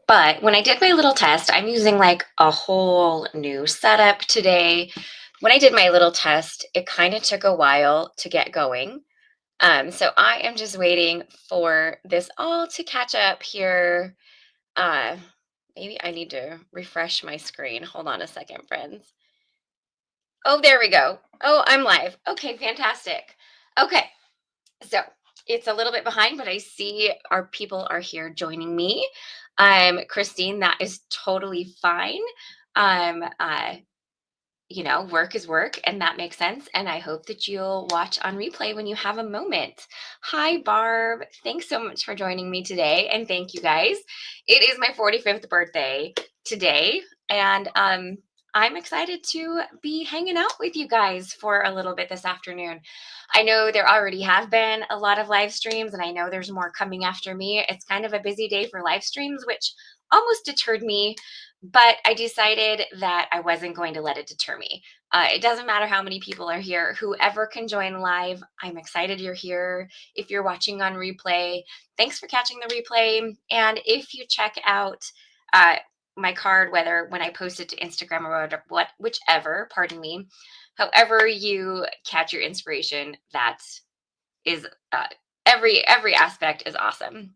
But when I did my little test, I'm using like a whole new setup today. When I did my little test, it kind of took a while to get going. So I am just waiting for this all to catch up here. Uh, Maybe I need to refresh my screen. Hold on a second, friends. Oh, there we go. Oh, I'm live. Okay, fantastic. Okay, so it's a little bit behind, but I see our people are here joining me. Christine, that is totally fine. Um, uh, work is work, and that makes sense. And I hope that you'll watch on replay when you have a moment. Hi, Barb. Thanks so much for joining me today. And thank you guys. It is my 45th birthday today. And I'm excited to be hanging out with you guys for a little bit this afternoon. I know there already have been a lot of live streams, and I know there's more coming after me. It's kind of a busy day for live streams, which almost deterred me, but I decided that I wasn't going to let it deter me. It doesn't matter how many people are here. Whoever can join live, I'm excited you're here. If you're watching on replay, thanks for catching the replay. And if you check out uh, my card, whether when I post it to Instagram or whichever, pardon me, however you catch your inspiration, that is every aspect is awesome.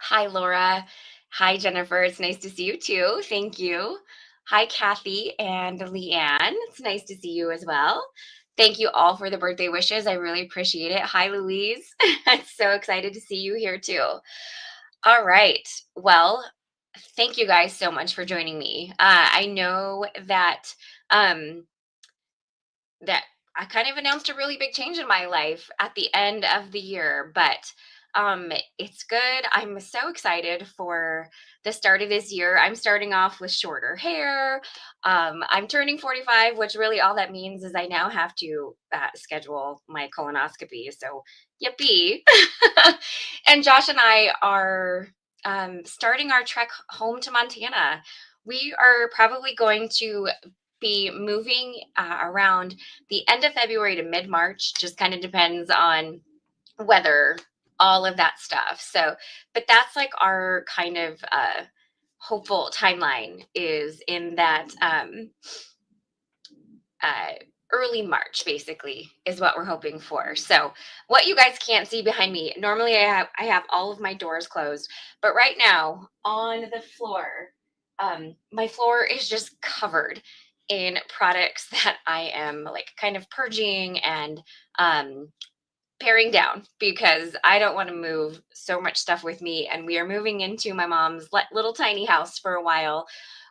Hi, Laura. Hi, Jennifer. It's nice to see you too. Thank you. Hi, Kathy and Leanne. It's nice to see you as well. Thank you all for the birthday wishes. I really appreciate it. Hi, Louise. I'm so excited to see you here too. All right. Well, thank you guys so much for joining me. I know um, that I kind of announced a really big change in my life at the end of the year, but it's good. I'm so excited for the start of this year. I'm starting off with shorter hair. I'm turning 45, which really all that means is I now have to schedule my colonoscopy. So, yippee. And Josh and I are starting our trek home to Montana. We are probably going to be moving around the end of February to mid March, just kind of depends on weather, all of that stuff. So, but that's like our kind of hopeful timeline is in that uh, early March, basically, is what we're hoping for. So, what you guys can't see behind me, normally I have all of my doors closed, but right now on the floor, my floor is just covered in products that I am like kind of purging and um, paring down because I don't want to move so much stuff with me. And we are moving into my mom's little tiny house for a while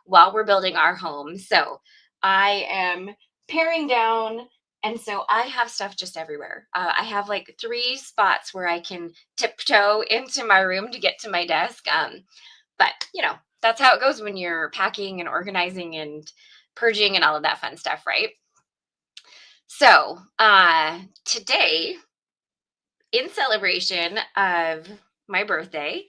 we're building our home. So I am paring down. And so I have stuff just everywhere. I have like 3 spots where I can tiptoe into my room to get to my desk. But, that's how it goes when you're packing and organizing and purging and all of that fun stuff, right? So today, in celebration of my birthday,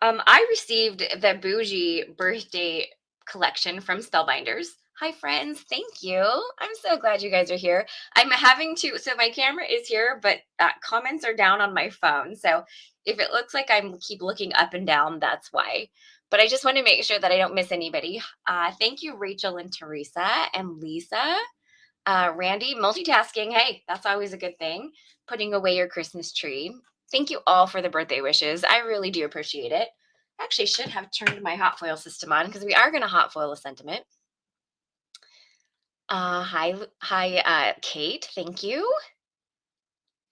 I received the Bougie Birthday collection from Spellbinders. Hi, friends. Thank you. I'm so glad you guys are here. I'm having to, so my camera is here, but comments are down on my phone. So if it looks like I'm keep looking up and down, that's why. But I just want to make sure that I don't miss anybody. Thank you, Rachel and Teresa and Lisa. Randy, multitasking. Hey, that's always a good thing. Putting away your Christmas tree. Thank you all for the birthday wishes. I really do appreciate it. Actually, should have turned my hot foil system on because we are going to hot foil a sentiment. Hi, Kate. Thank you.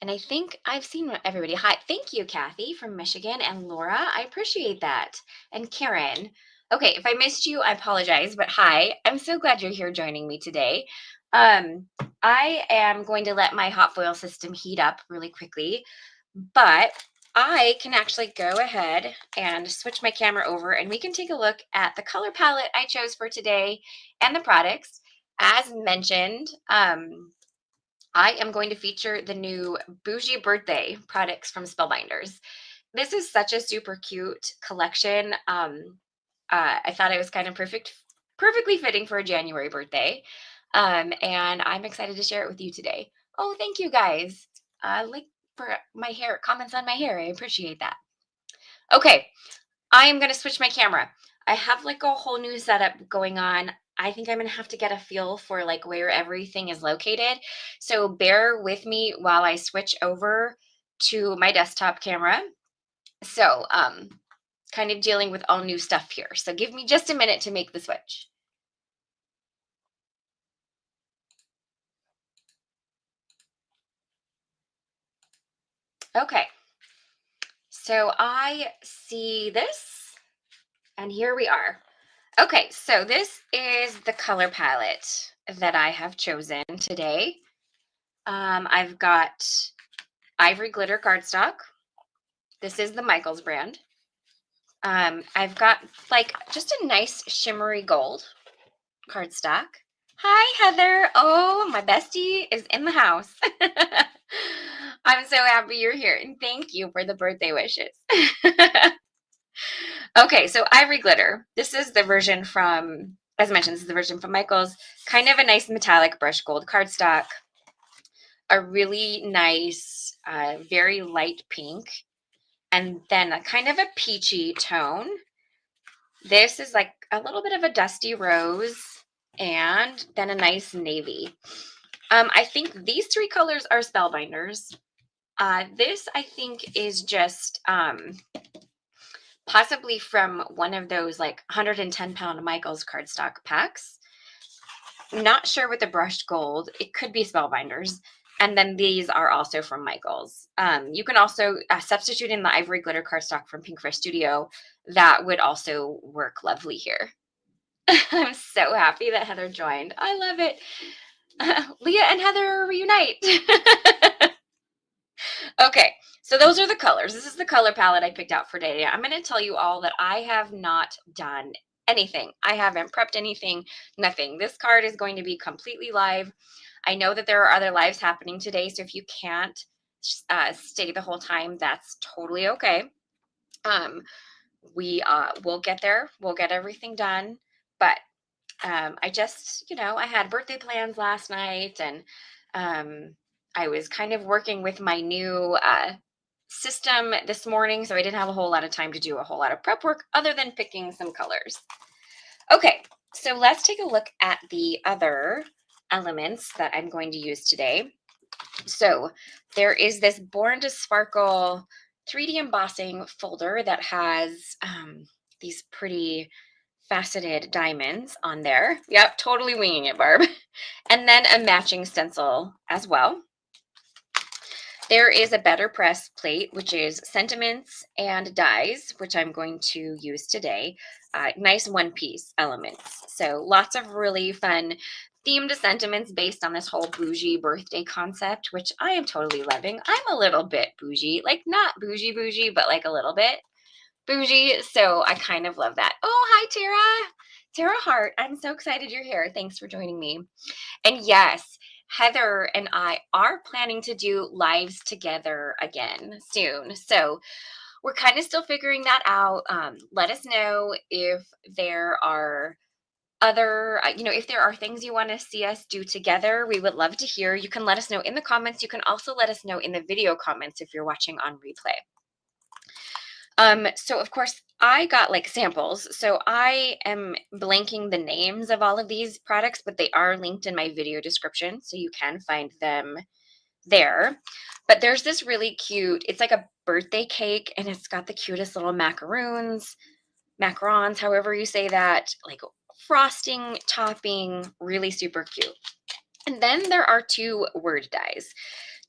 And I think I've seen everybody. Hi, thank you, Kathy from Michigan, and Laura. I appreciate that. And Karen. Okay, if I missed you, I apologize, but hi, I'm so glad you're here joining me today. Um, I am going to let my hot foil system heat up really quickly, but I can actually go ahead and switch my camera over and we can take a look at the color palette I chose for today and the products. As mentioned, I am going to feature the new Bougie Birthday products from Spellbinders. This is such a super cute collection. I thought it was kind of perfectly fitting for a January birthday. And I'm excited to share it with you today. Oh, thank you guys. Like for my hair, comments on my hair. I appreciate that. Okay, I am going to switch my camera. I have like a whole new setup going on. I think I'm gonna have to get a feel for like where everything is located. So bear with me while I switch over to my desktop camera. So kind of dealing with all new stuff here. So give me just a minute to make the switch. Okay, so I see this, and here we are. Okay, so this is the color palette that I have chosen today. I've got ivory glitter cardstock. This is the Michaels brand. I've got like just a nice shimmery gold cardstock. Hi, Heather. Oh, my bestie is in the house. I'm so happy you're here, and thank you for the birthday wishes. Okay, so ivory glitter. This is the version from, as mentioned, this is the version from Michaels. Kind of a nice metallic brushed gold cardstock. A really nice, very light pink, and then a kind of a peachy tone. This is like a little bit of a dusty rose, and then a nice navy. I think these three colors are Spellbinders. This, I think, is just possibly from one of those like 110-pound Michaels cardstock packs. Not sure with the brushed gold. It could be Spellbinders. And then these are also from Michaels. You can also substitute in the ivory glitter cardstock from Pink Fresh Studio. That would also work lovely here. I'm so happy that Heather joined. I love it. Leah and Heather reunite. Okay, so those are the colors. This is the color palette I picked out for today. I'm going to tell you all that I have not done anything. I haven't prepped anything, nothing. This card is going to be completely live. I know that there are other lives happening today, so if you can't stay the whole time, that's totally okay. We will get there. We'll get everything done. But I just, I had birthday plans last night, and I was kind of working with my new system this morning, so I didn't have a whole lot of time to do a whole lot of prep work other than picking some colors. Okay, so let's take a look at the other elements that I'm going to use today. So there is this Born to Sparkle 3D embossing folder that has these pretty faceted diamonds on there. Yep, totally winging it, Barb. And then a matching stencil as well. There is a Better Press plate, which is sentiments and dies, which I'm going to use today. Nice one-piece elements. So lots of really fun themed sentiments based on this whole bougie birthday concept, which I am totally loving. I'm a little bit bougie, like not bougie, but like a little bit bougie. So I kind of love that. Oh, hi, Tara. Tara Hart. I'm so excited you're here. Thanks for joining me. And yes, Heather and I are planning to do lives together again soon. So we're kind of still figuring that out. Let us know if there are other, if there are things you want to see us do together. We would love to hear. You can let us know in the comments. You can also let us know in the video comments if you're watching on replay. So of course I got like samples. So I am blanking the names of all of these products, but they are linked in my video description. So you can find them there. But there's this really cute, it's like a birthday cake, and it's got the cutest little macarons, however you say that, like frosting, topping, really super cute. And then there are two word dies.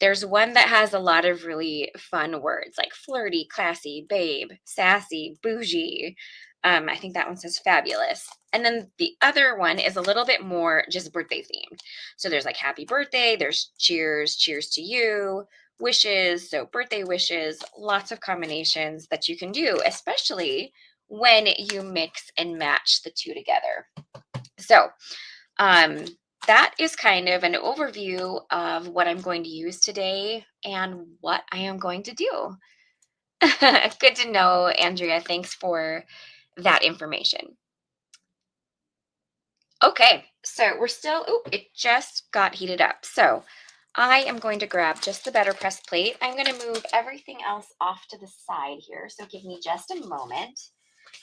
There's one that has a lot of really fun words like flirty, classy, babe, sassy, bougie. I think that one says fabulous. And then the other one is a little bit more just birthday themed. So there's like happy birthday, there's cheers, cheers to you, wishes, so birthday wishes, lots of combinations that you can do, especially when you mix and match the two together. So, that is kind of an overview of what I'm going to use today and what I am going to do. Good to know, Andrea. Thanks for that information. Okay, so we're still, it just got heated up. So I am going to grab just the Better Press plate. I'm going to move everything else off to the side here. So give me just a moment.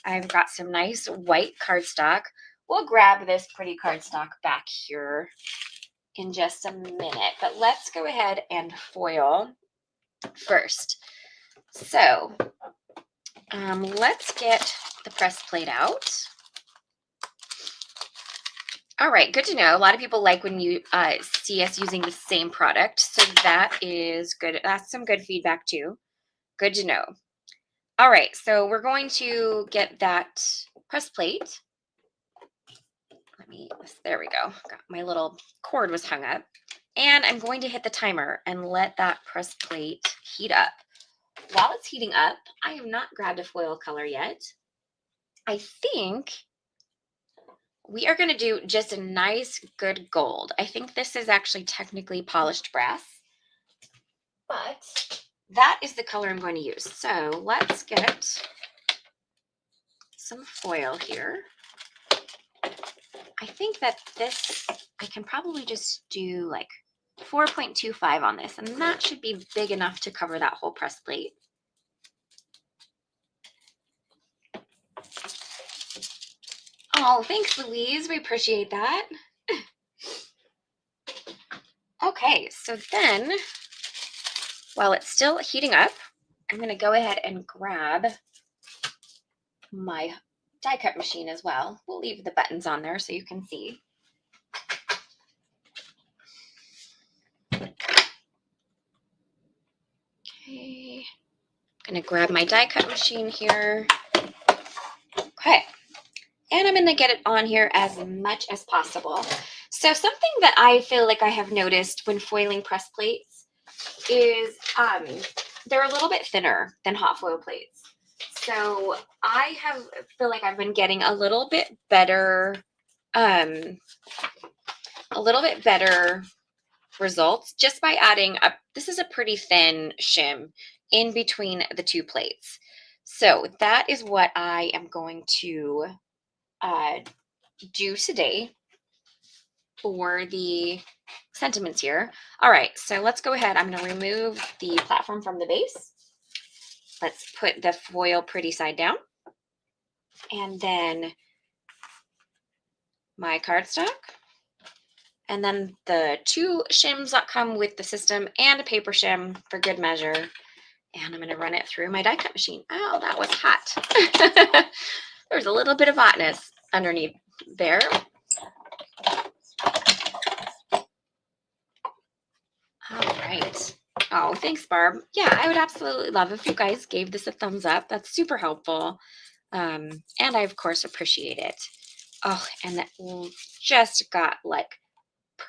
I've got some nice white cardstock. We'll grab this pretty cardstock back here in just a minute, but let's go ahead and foil first. So let's get the press plate out. All right, good to know. A lot of people like when you see us using the same product, so that is good. That's some good feedback too. Good to know. All right, so we're going to get that press plate. There we go. Got my little cord was hung up. And I'm going to hit the timer and let that press plate heat up. While it's heating up, I have not grabbed a foil color yet. I think we are going to do just a nice, good gold. I think this is actually technically polished brass, but that is the color I'm going to use. So let's get some foil here. I think that this, I can probably just do like 4.25 on this, and that should be big enough to cover that whole press plate. Oh, thanks, Louise. We appreciate that. Okay, so then, while it's still heating up, I'm going to go ahead and grab my die cut machine as well. We'll leave the buttons on there so you can see. Okay, I'm going to grab my die cut machine here. Okay, and I'm going to get it on here as much as possible. So something that I feel like I have noticed when foiling press plates is they're a little bit thinner than hot foil plates. So I feel like I've been getting a little bit better results just by adding up. This is a pretty thin shim in between the two plates. So that is what I am going to do today for the sentiments here. All right, so let's go ahead. I'm going to remove the platform from the base. Let's put the foil pretty side down. And then my cardstock. And then the 2 shims that come with the system and a paper shim for good measure. And I'm going to run it through my die cut machine. Oh, that was hot. There's a little bit of hotness underneath there. All right. Oh, thanks, Barb. Yeah, I would absolutely love if you guys gave this a thumbs up. That's super helpful. And I, of course, appreciate it. Oh, and that just got like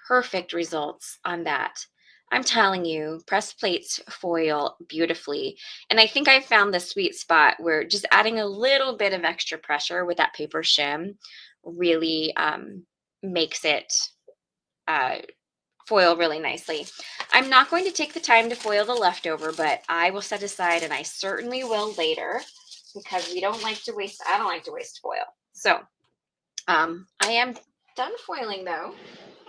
perfect results on that. I'm telling you, press plates foil beautifully. And I think I found the sweet spot where just adding a little bit of extra pressure with that paper shim really makes it foil really nicely. I'm not going to take the time to foil the leftover, but I will set aside, and I certainly will later, because we don't like to waste, I don't like to waste foil. So I am done foiling though.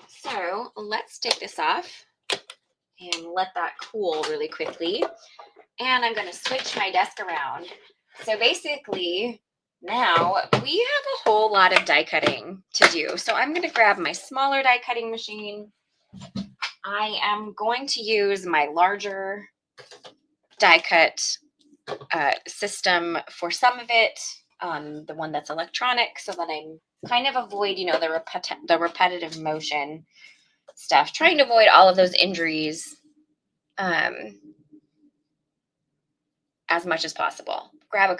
So let's take this off and let that cool really quickly. And I'm going to switch my desk around. So basically now we have a whole lot of die cutting to do. So I'm going to grab my smaller die cutting machine. I am going to use my larger die cut system for some of it, the one that's electronic, so that I kind of avoid, you know, the repetitive motion stuff, trying to avoid all of those injuries as much as possible. Grab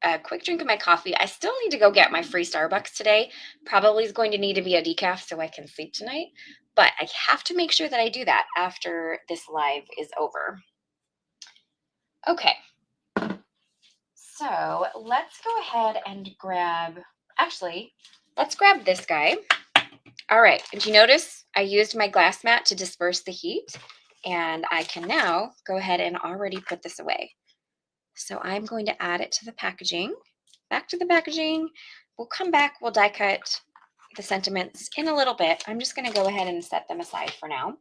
a quick drink of my coffee. I still need to go get my free Starbucks today. Probably is going to need to be a decaf so I can sleep tonight, but I have to make sure that I do that after this live is over. Okay, so let's go ahead and let's grab this guy. All right, did you notice I used my glass mat to disperse the heat, and I can now go ahead and already put this away. So I'm going to add it to the packaging. Back to the packaging. We'll come back, we'll die cut the sentiments in a little bit. I'm just going to go ahead and set them aside for now.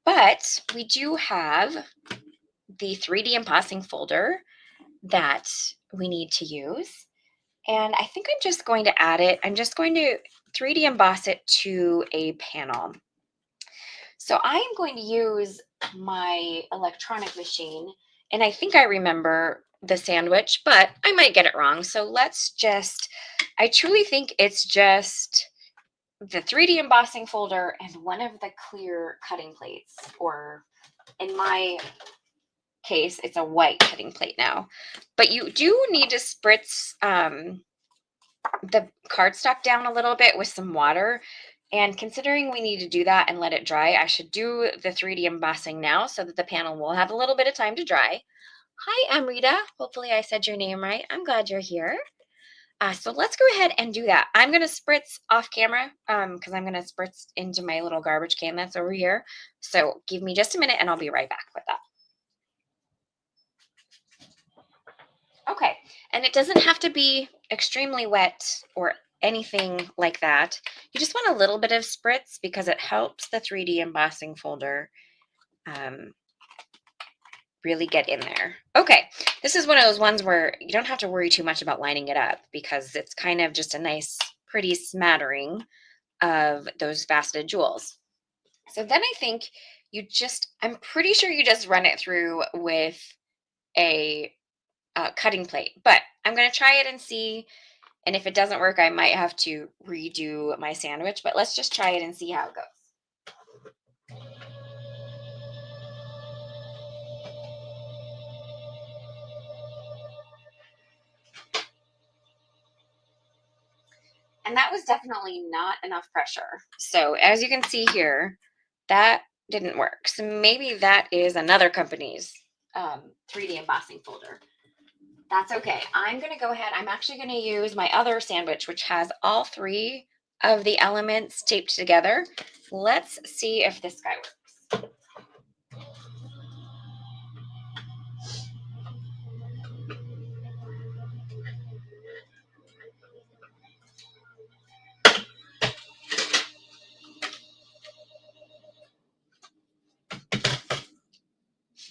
But we do have the 3D embossing folder that we need to use. And I think I'm just going to add it. I'm just going to 3D emboss it to a panel. So I am going to use my electronic machine, and I think I remember the sandwich, but I might get it wrong. So let's just, I truly think it's just the 3D embossing folder and one of the clear cutting plates, or in my case, it's a white cutting plate now. But you do need to spritz the cardstock down a little bit with some water. And considering we need to do that and let it dry, I should do the 3D embossing now so that the panel will have a little bit of time to dry. Hi, Amrita. Hopefully I said your name right. I'm glad you're here. So let's go ahead and do that. I'm going to spritz off camera because I'm going to spritz into my little garbage can that's over here. So give me just a minute and I'll be right back with that. Okay, and it doesn't have to be extremely wet or anything like that. You just want a little bit of spritz because it helps the 3D embossing folder really get in there. Okay, this is one of those ones where you don't have to worry too much about lining it up because it's kind of just a nice, pretty smattering of those faceted jewels. So then I think I'm pretty sure you just run it through with a cutting plate, but I'm going to try it and see. And if it doesn't work, I might have to redo my sandwich, but let's just try it and see how it goes. And that was definitely not enough pressure. So as you can see here, that didn't work. So maybe that is another company's 3D embossing folder. That's okay. I'm going to go ahead. I'm actually going to use my other sandwich, which has all three of the elements taped together. Let's see if this guy works.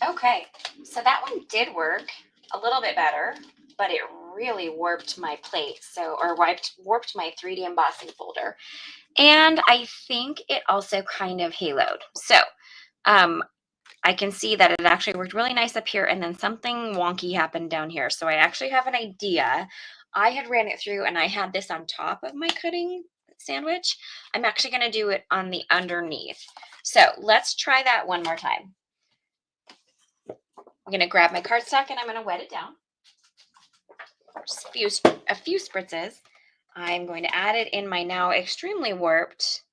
Okay, so that one did work a little bit better, but it really warped my plate, or warped my 3D embossing folder. And I think it also kind of haloed. So I can see that it actually worked really nice up here, and then something wonky happened down here. So I actually have an idea. I had ran it through, and I had this on top of my cutting sandwich. I'm actually going to do it on the underneath. So let's try that one more time. I'm going to grab my cardstock and I'm going to wet it down. Just a few spritzes. I'm going to add it in my now extremely warped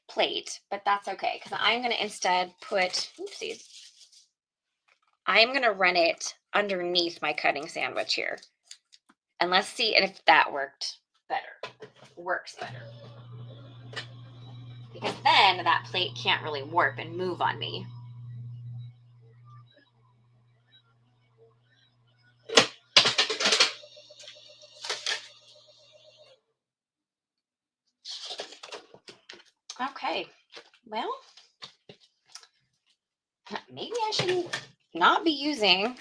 plate, but that's okay because I'm going to instead put, oopsies, I'm going to run it underneath my cutting sandwich here. And let's see if that works better. Because then that plate can't really warp and move on me. Okay, well, maybe I should not be using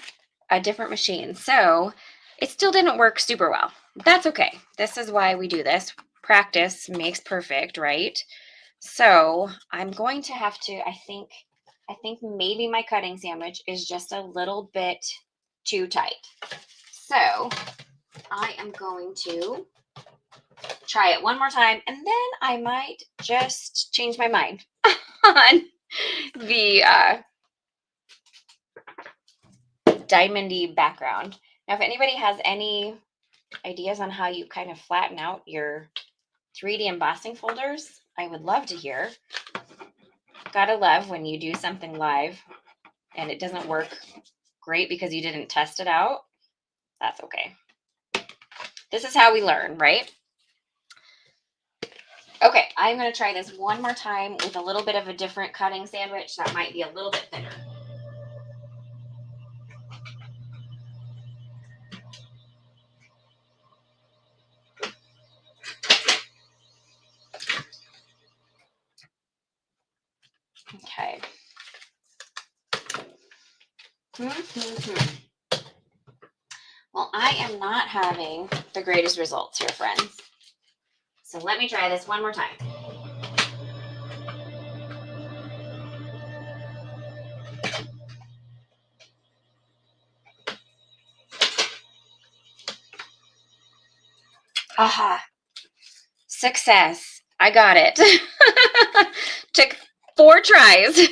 a different machine. So it still didn't work super well. That's okay. This is why we do this. Practice makes perfect, right? So I'm going to have to, I think maybe my cutting sandwich is just a little bit too tight. So I am going to try it one more time, and then I might just change my mind on the diamondy background. Now, if anybody has any ideas on how you kind of flatten out your 3D embossing folders, I would love to hear. Gotta love when you do something live and it doesn't work great because you didn't test it out. That's okay. This is how we learn, right? Okay, I'm going to try this one more time with a little bit of a different cutting sandwich that might be a little bit thinner. Okay. Well, I am not having the greatest results here, friends. So let me try this one more time. Aha. Success. I got it. Took 4 tries.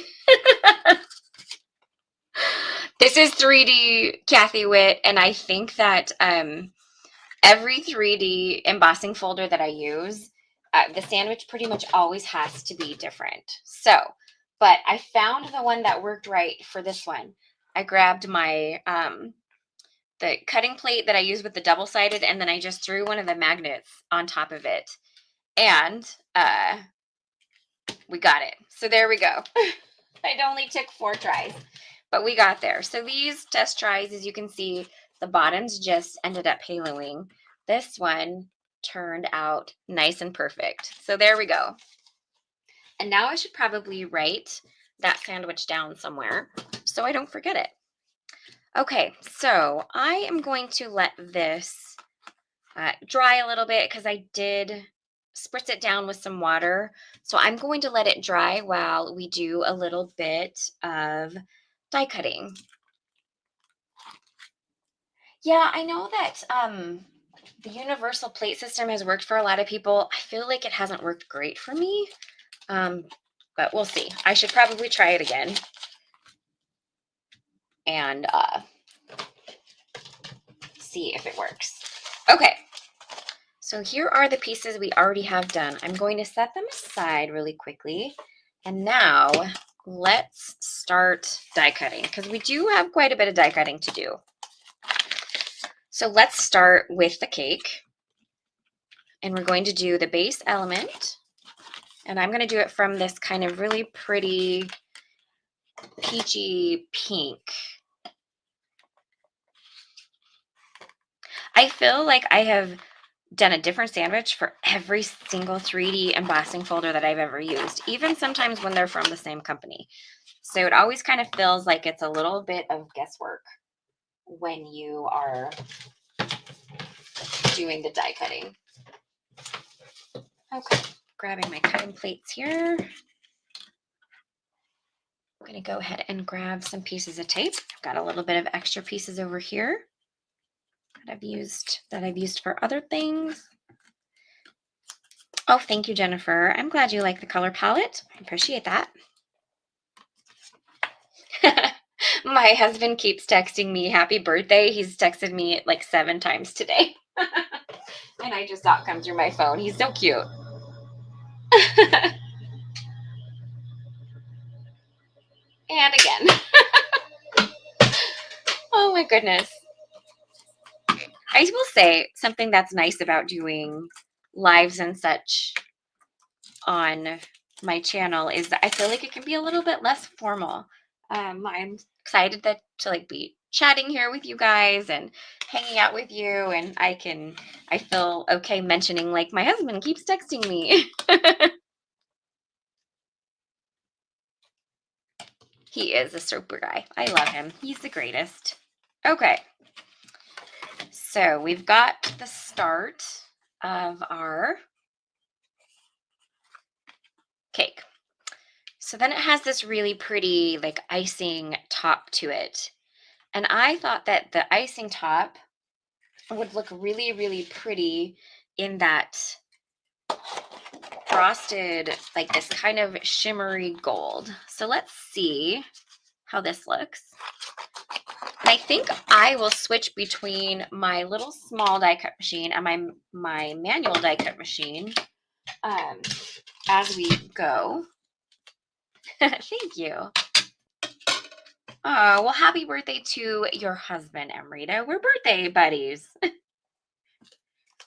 This is 3D Kathy Witt, and I think that every 3D embossing folder that I use, the sandwich pretty much always has to be different. So, but I found the one that worked right for this one. I grabbed my the cutting plate that I use with the double-sided, and then I just threw one of the magnets on top of it, and we got it. So there we go. It only took 4 tries, but we got there. So these test tries, as you can see, the bottoms just ended up haloing. This one turned out nice and perfect. So there we go. And now I should probably write that sandwich down somewhere so I don't forget it. Okay, so I am going to let this dry a little bit because I did spritz it down with some water. So I'm going to let it dry while we do a little bit of die cutting. Yeah, I know that the universal plate system has worked for a lot of people. I feel like it hasn't worked great for me, but we'll see. I should probably try it again and see if it works. Okay, so here are the pieces we already have done. I'm going to set them aside really quickly. And now let's start die cutting because we do have quite a bit of die cutting to do. So let's start with the cake. And we're going to do the base element. And I'm going to do it from this kind of really pretty peachy pink. I feel like I have done a different sandwich for every single 3D embossing folder that I've ever used, even sometimes when they're from the same company. So it always kind of feels like it's a little bit of guesswork when you are doing the die cutting. Okay, grabbing my cutting plates here. I'm going to go ahead and grab some pieces of tape. I've got a little bit of extra pieces over here that I've used for other things. Oh, thank you, Jennifer. I'm glad you like the color palette. I appreciate that. My husband keeps texting me happy birthday. He's texted me like 7 times today. And I just saw it come through my phone. He's so cute. And again. Oh my goodness. I will say something that's nice about doing lives and such on my channel is that I feel like it can be a little bit less formal. I'm excited to like be chatting here with you guys and hanging out with you, and I feel okay mentioning like my husband keeps texting me. He is a super guy. I love him. He's the greatest. Okay. So we've got the start of our cake. So then it has this really pretty like icing top to it. And I thought that the icing top would look really, really pretty in that frosted, like this kind of shimmery gold. So let's see how this looks. And I think I will switch between my little small die cut machine and my manual die cut machine as we go. Thank you. Oh, well, happy birthday to your husband, Amrita. We're birthday buddies.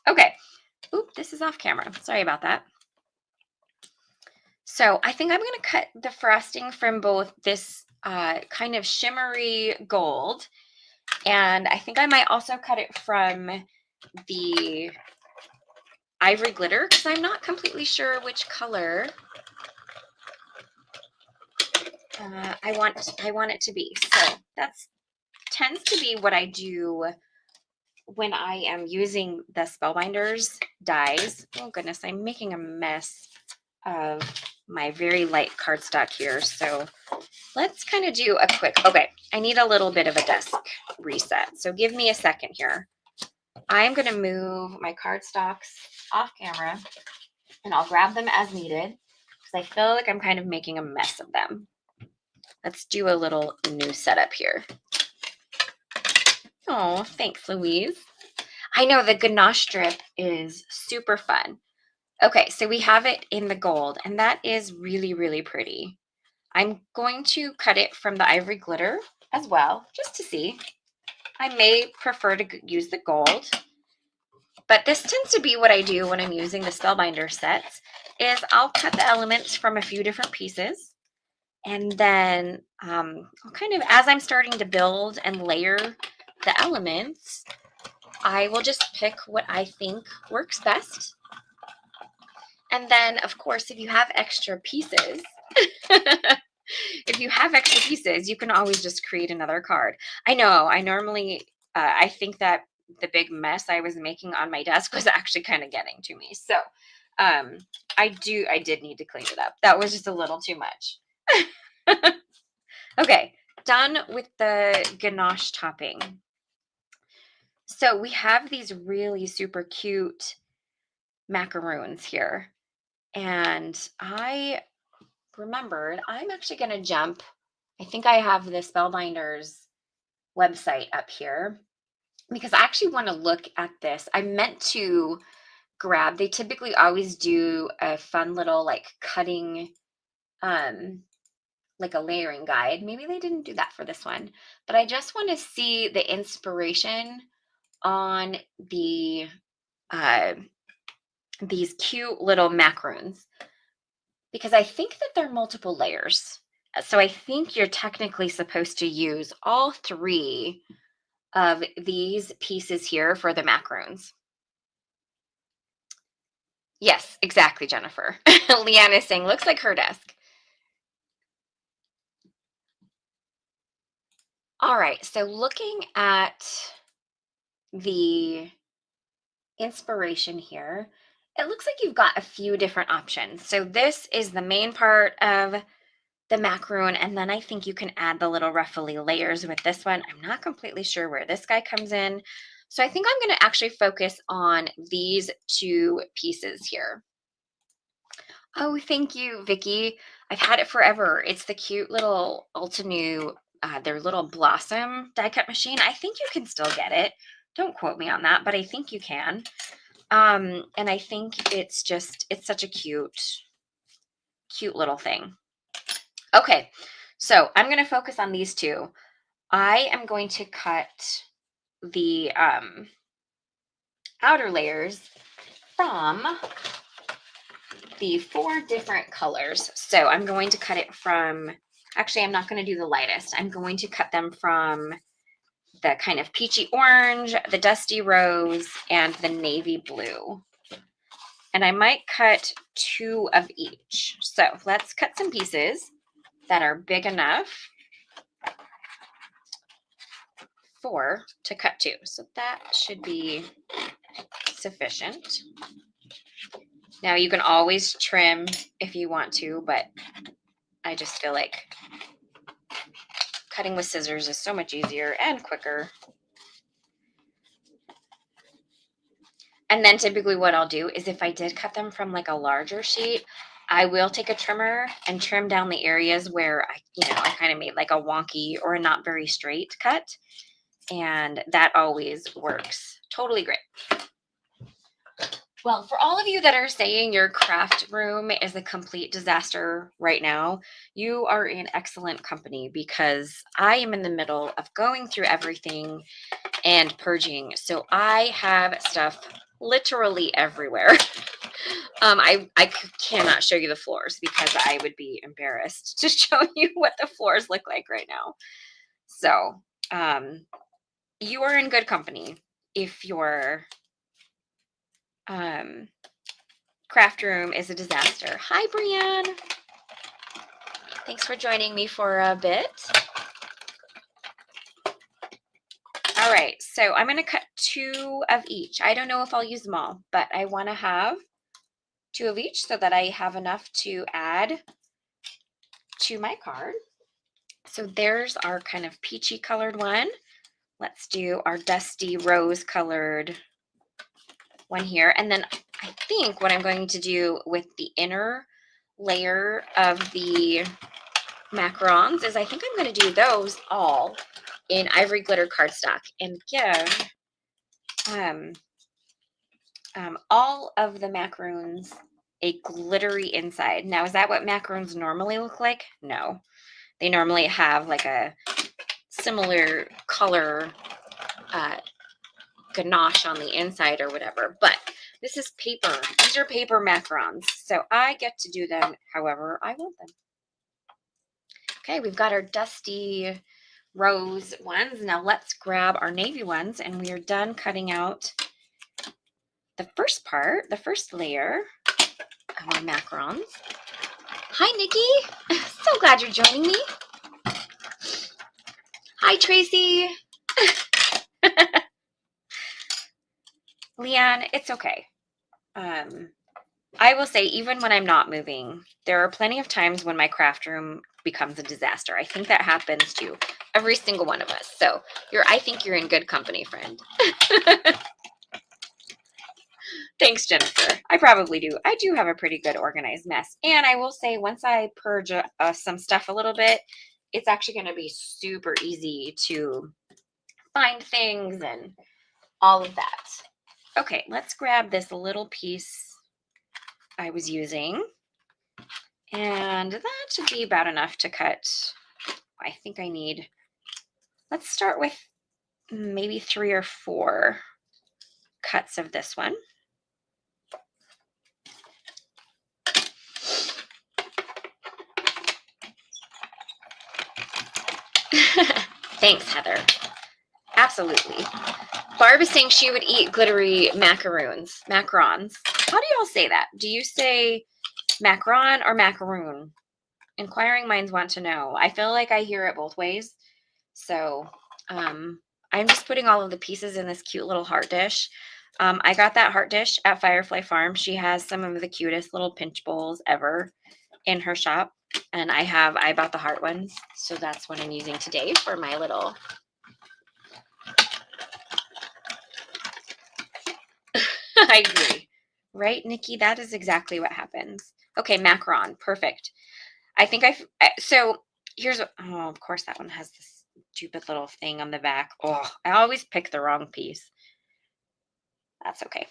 Okay. Oop, this is off camera. Sorry about that. So I think I'm going to cut the frosting from both this kind of shimmery gold, and I think I might also cut it from the ivory glitter because I'm not completely sure which color I want it to be. So that tends to be what I do when I am using the Spellbinders dies, oh goodness, I'm making a mess of my very light cardstock here. So let's kind of do a quick, okay, I need a little bit of a desk reset. So give me a second here. I'm going to move my cardstocks off camera and I'll grab them as needed because I feel like I'm kind of making a mess of them. Let's do a little new setup here. Oh, thanks, Louise. I know the ganache strip is super fun. Okay, so we have it in the gold, and that is really, really pretty. I'm going to cut it from the ivory glitter as well, just to see. I may prefer to use the gold, but this tends to be what I do when I'm using the Spellbinder sets, is I'll cut the elements from a few different pieces, and then I'll kind of, as I'm starting to build and layer the elements, I will just pick what I think works best. And then, of course, if you have extra pieces, you can always just create another card. I know, I normally, I think that the big mess I was making on my desk was actually kind of getting to me. So I did need to clean it up. That was just a little too much. Okay, done with the ganache topping. So we have these really super cute macarons here. And I remembered I'm actually going to jump. I think I have the Spellbinders website up here because I actually want to look at this. I meant to grab, they typically always do a fun little like cutting, like a layering guide. Maybe they didn't do that for this one, but I just want to see the inspiration on the these cute little macarons, because I think that they're multiple layers. So I think you're technically supposed to use all three of these pieces here for the macarons. Yes, exactly, Jennifer. Leanne is saying, looks like her desk. All right, so looking at the inspiration here, it looks like you've got a few different options. So this is the main part of the macaron, and then I think you can add the little ruffly layers with this one. I'm not completely sure where this guy comes in. So I think I'm going to actually focus on these two pieces here. Oh, thank you, Vicky. I've had it forever. It's the cute little Ulta their little Blossom die cut machine. I think you can still get it. Don't quote me on that, but I think you can. And I think it's such a cute little thing. Okay, so I'm going to focus on these two. I am going to cut the outer layers from the 4 different colors. So I'm going to cut it from, actually, I'm not going to do the lightest. I'm going to cut them from the kind of peachy orange, the dusty rose, and the navy blue. And I might cut 2 of each. So let's cut some pieces that are big enough to cut 2. So that should be sufficient. Now you can always trim if you want to, but I just feel like cutting with scissors is so much easier and quicker. And then typically what I'll do is if I did cut them from like a larger sheet, I will take a trimmer and trim down the areas where I kind of made like a wonky or a not very straight cut. And that always works totally great. Well, for all of you that are saying your craft room is a complete disaster right now, you are in excellent company because I am in the middle of going through everything and purging. So I have stuff literally everywhere. I cannot show you the floors because I would be embarrassed to show you what the floors look like right now. So you are in good company if your craft room is a disaster. Hi, Brianne. Thanks for joining me for a bit. All right, so I'm going to cut 2 of each. I don't know if I'll use them all, but I want to have 2 of each so that I have enough to add to my card. So there's our kind of peachy colored one. Let's do our dusty rose colored one here. And then I think what I'm going to do with the inner layer of the macarons is I think I'm going to do those all in ivory glitter cardstock and give all of the macaroons a glittery inside. Now, is that what macarons normally look like? No. They normally have like a similar color ganache on the inside or whatever, but this is paper. These are paper macarons, so I get to do them however I want them. Okay, we've got our dusty rose ones. Now let's grab our navy ones, and we are done cutting out the first part, the first layer of our macarons. Hi, Nikki. So glad you're joining me. Hi, Tracy. Leanne, it's okay. I will say, even when I'm not moving, there are plenty of times when my craft room becomes a disaster. I think that happens to every single one of us. So I think you're in good company, friend. Thanks, Jennifer. I probably do. I do have a pretty good organized mess. And I will say, once I purge some stuff a little bit, it's actually going to be super easy to find things and all of that. Okay, let's grab this little piece I was using. And that should be about enough to cut. I think I need, let's start with maybe 3 or 4 cuts of this one. Thanks, Heather. Absolutely. Barb is saying she would eat glittery macarons. How do y'all say that? Do you say macaron or macaroon? Inquiring minds want to know. I feel like I hear it both ways. So I'm just putting all of the pieces in this cute little heart dish. I got that heart dish at Firefly Farm. She has some of the cutest little pinch bowls ever in her shop. And I bought the heart ones. So that's what I'm using today for my little. I agree. Right, Nikki? That is exactly what happens. Okay, macaron. Perfect. I think so here's what, oh, of course that one has this stupid little thing on the back. Oh, I always pick the wrong piece. That's okay.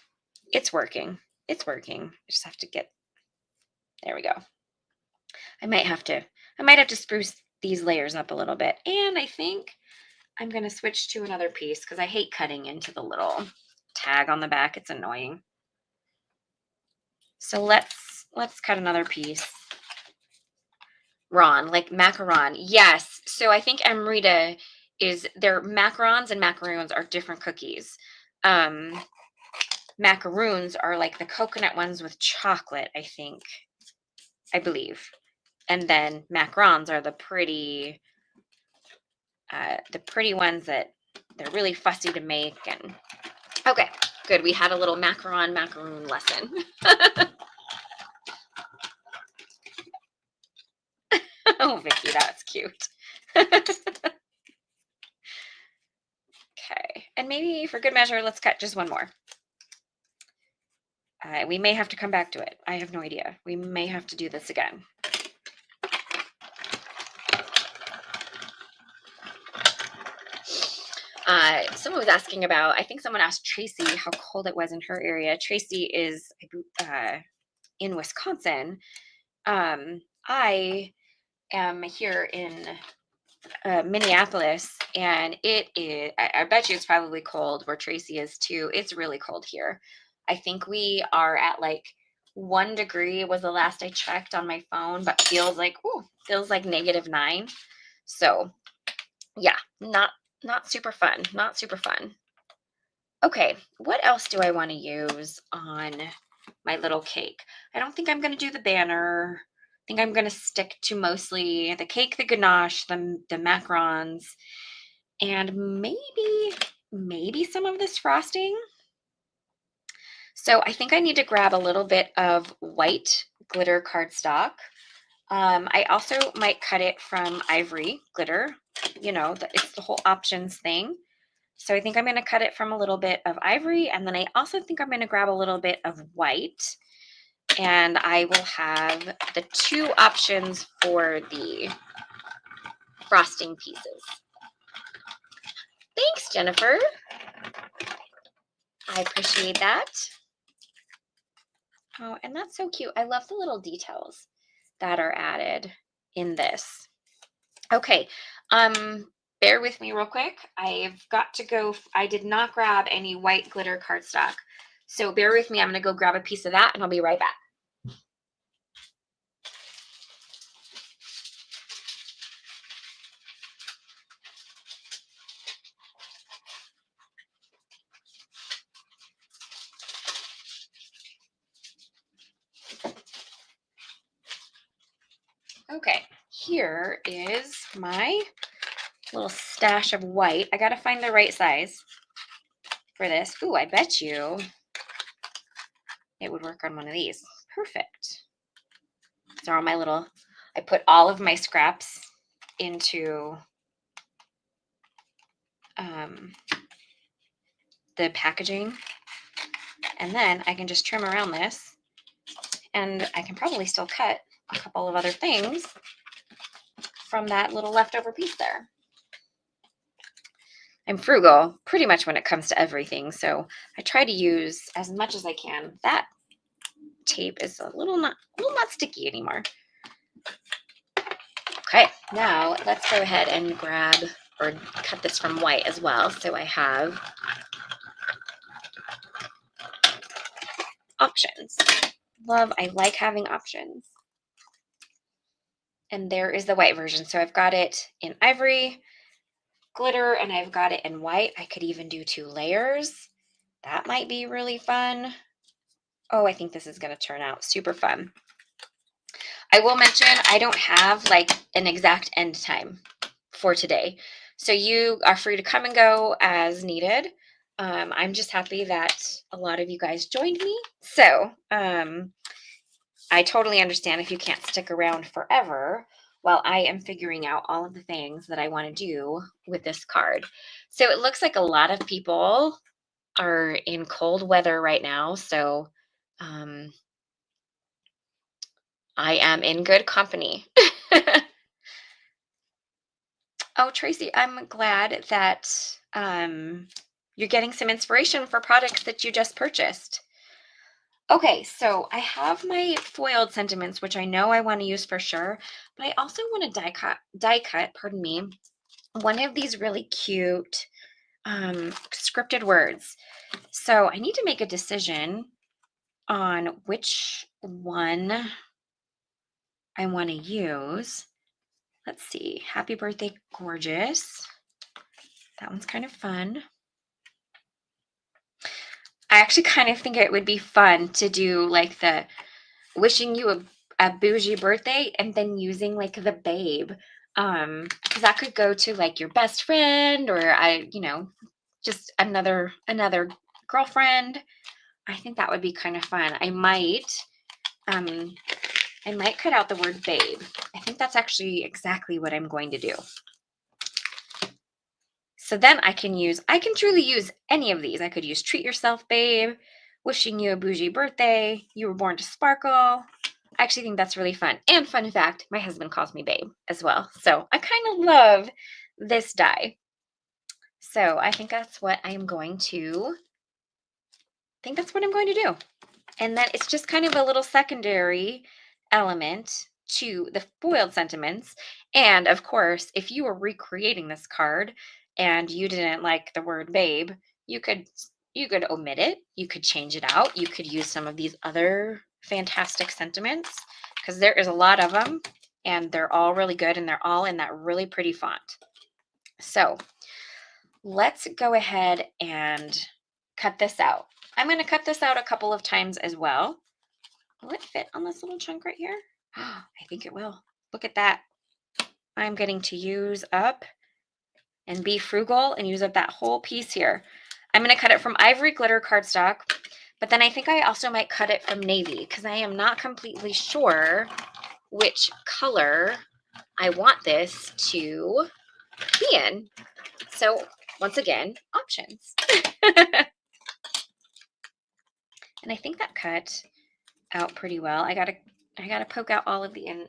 It's working. It's working. I just have to there we go. I might have to spruce these layers up a little bit. And I think I'm going to switch to another piece because I hate cutting into the little tag on the back. It's annoying. So let's cut another piece. Ron, like macaron. Yes. So I think Amrita their macarons and macaroons are different cookies. Macaroons are like the coconut ones with chocolate, I believe. And then macarons are the pretty ones that they're really fussy to make. And okay, good. We had a little macaroon lesson. Oh, Vicky, that's cute. Okay, and maybe for good measure, let's cut just one more. We may have to come back to it. I have no idea. We may have to do this again. Someone was asking about, I think someone asked Tracy how cold it was in her area. Tracy is in Wisconsin. I am here in Minneapolis, and it is, I bet you it's probably cold where Tracy is too. It's really cold here. I think we are at like 1 degree was the last I checked on my phone, but feels like -9. So yeah, not super fun. Not super fun. Okay, what else do I want to use on my little cake? I don't think I'm going to do the banner. I think I'm going to stick to mostly the cake, the ganache, the macarons, and maybe some of this frosting. So I think I need to grab a little bit of white glitter cardstock. I also might cut it from ivory glitter. It's the whole options thing. So I think I'm going to cut it from a little bit of ivory, and then I also think I'm going to grab a little bit of white, and I will have the two options for the frosting pieces. Thanks, Jennifer. I appreciate that. Oh, and that's so cute. I love the little details that are added in this. Okay, bear with me real quick. I've got to go. I did not grab any white glitter cardstock. So bear with me. I'm going to go grab a piece of that and I'll be right back. Okay, here is my little stash of white. I got to find the right size for this. Ooh, I bet you it would work on one of these. Perfect. These are all my little, I put all of my scraps into the packaging, and then I can just trim around this, and I can probably still cut a couple of other things from that little leftover piece there. I'm frugal pretty much when it comes to everything, so I try to use as much as I can. That tape is a little not sticky anymore. Okay, now let's go ahead and grab or cut this from white as well. So I have options. I like having options. And there is the white version. So I've got it in ivory, glitter, and I've got it in white. I could even do 2 layers. That might be really fun. Oh, I think this is going to turn out super fun. I will mention I don't have like an exact end time for today. So you are free to come and go as needed. I'm just happy that a lot of you guys joined me. So I totally understand if you can't stick around forever while I am figuring out all of the things that I want to do with this card. So it looks like a lot of people are in cold weather right now. So I am in good company. Oh, Tracy, I'm glad that you're getting some inspiration for products that you just purchased. Okay, so I have my foiled sentiments, which I know I want to use for sure, but I also want to die cut, pardon me, one of these really cute scripted words. So I need to make a decision on which one I want to use. Let's see. Happy birthday, gorgeous. That one's kind of fun. I actually kind of think it would be fun to do like the wishing you a bougie birthday and then using like the babe. Because that could go to like your best friend or just another girlfriend. I think that would be kind of fun. I might cut out the word babe. I think that's actually exactly what I'm going to do. So then I can truly use any of these. I could use treat yourself, babe, wishing you a bougie birthday, you were born to sparkle. I actually think that's really fun. And fun fact, my husband calls me babe as well. So I kind of love this die. So I think that's what I'm going to do. And then it's just kind of a little secondary element to the foiled sentiments. And of course, if you were recreating this card and you didn't like the word babe, you could omit it. You could change it out. You could use some of these other fantastic sentiments because there is a lot of them and they're all really good and they're all in that really pretty font. So let's go ahead and cut this out. I'm going to cut this out a couple of times as well. Will it fit on this little chunk right here? I think it will. Look at that. I'm getting to use up and be frugal and use up that whole piece here. I'm going to cut it from ivory glitter cardstock, but then I think I also might cut it from navy because I am not completely sure which color I want this to be in. So once again, options. And I think that cut out pretty well. I gotta poke out all of the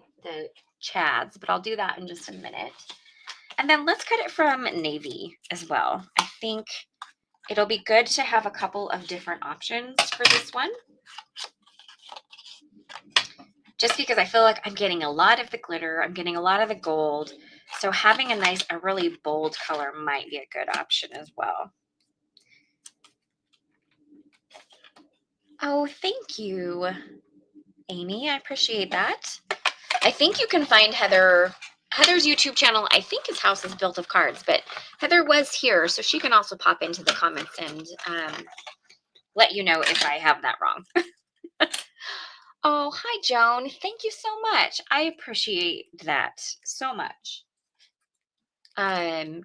chads, but I'll do that in just a minute. And then let's cut it from navy as well. I think it'll be good to have a couple of different options for this one. Just because I feel like I'm getting a lot of the glitter, I'm getting a lot of the gold. So having a really bold color might be a good option as well. Oh, thank you, Amy. I appreciate that. I think you can find Heather's YouTube channel. I think his house is built of cards, but Heather was here, so she can also pop into the comments and let you know if I have that wrong. Oh, hi, Joan. Thank you so much. I appreciate that so much.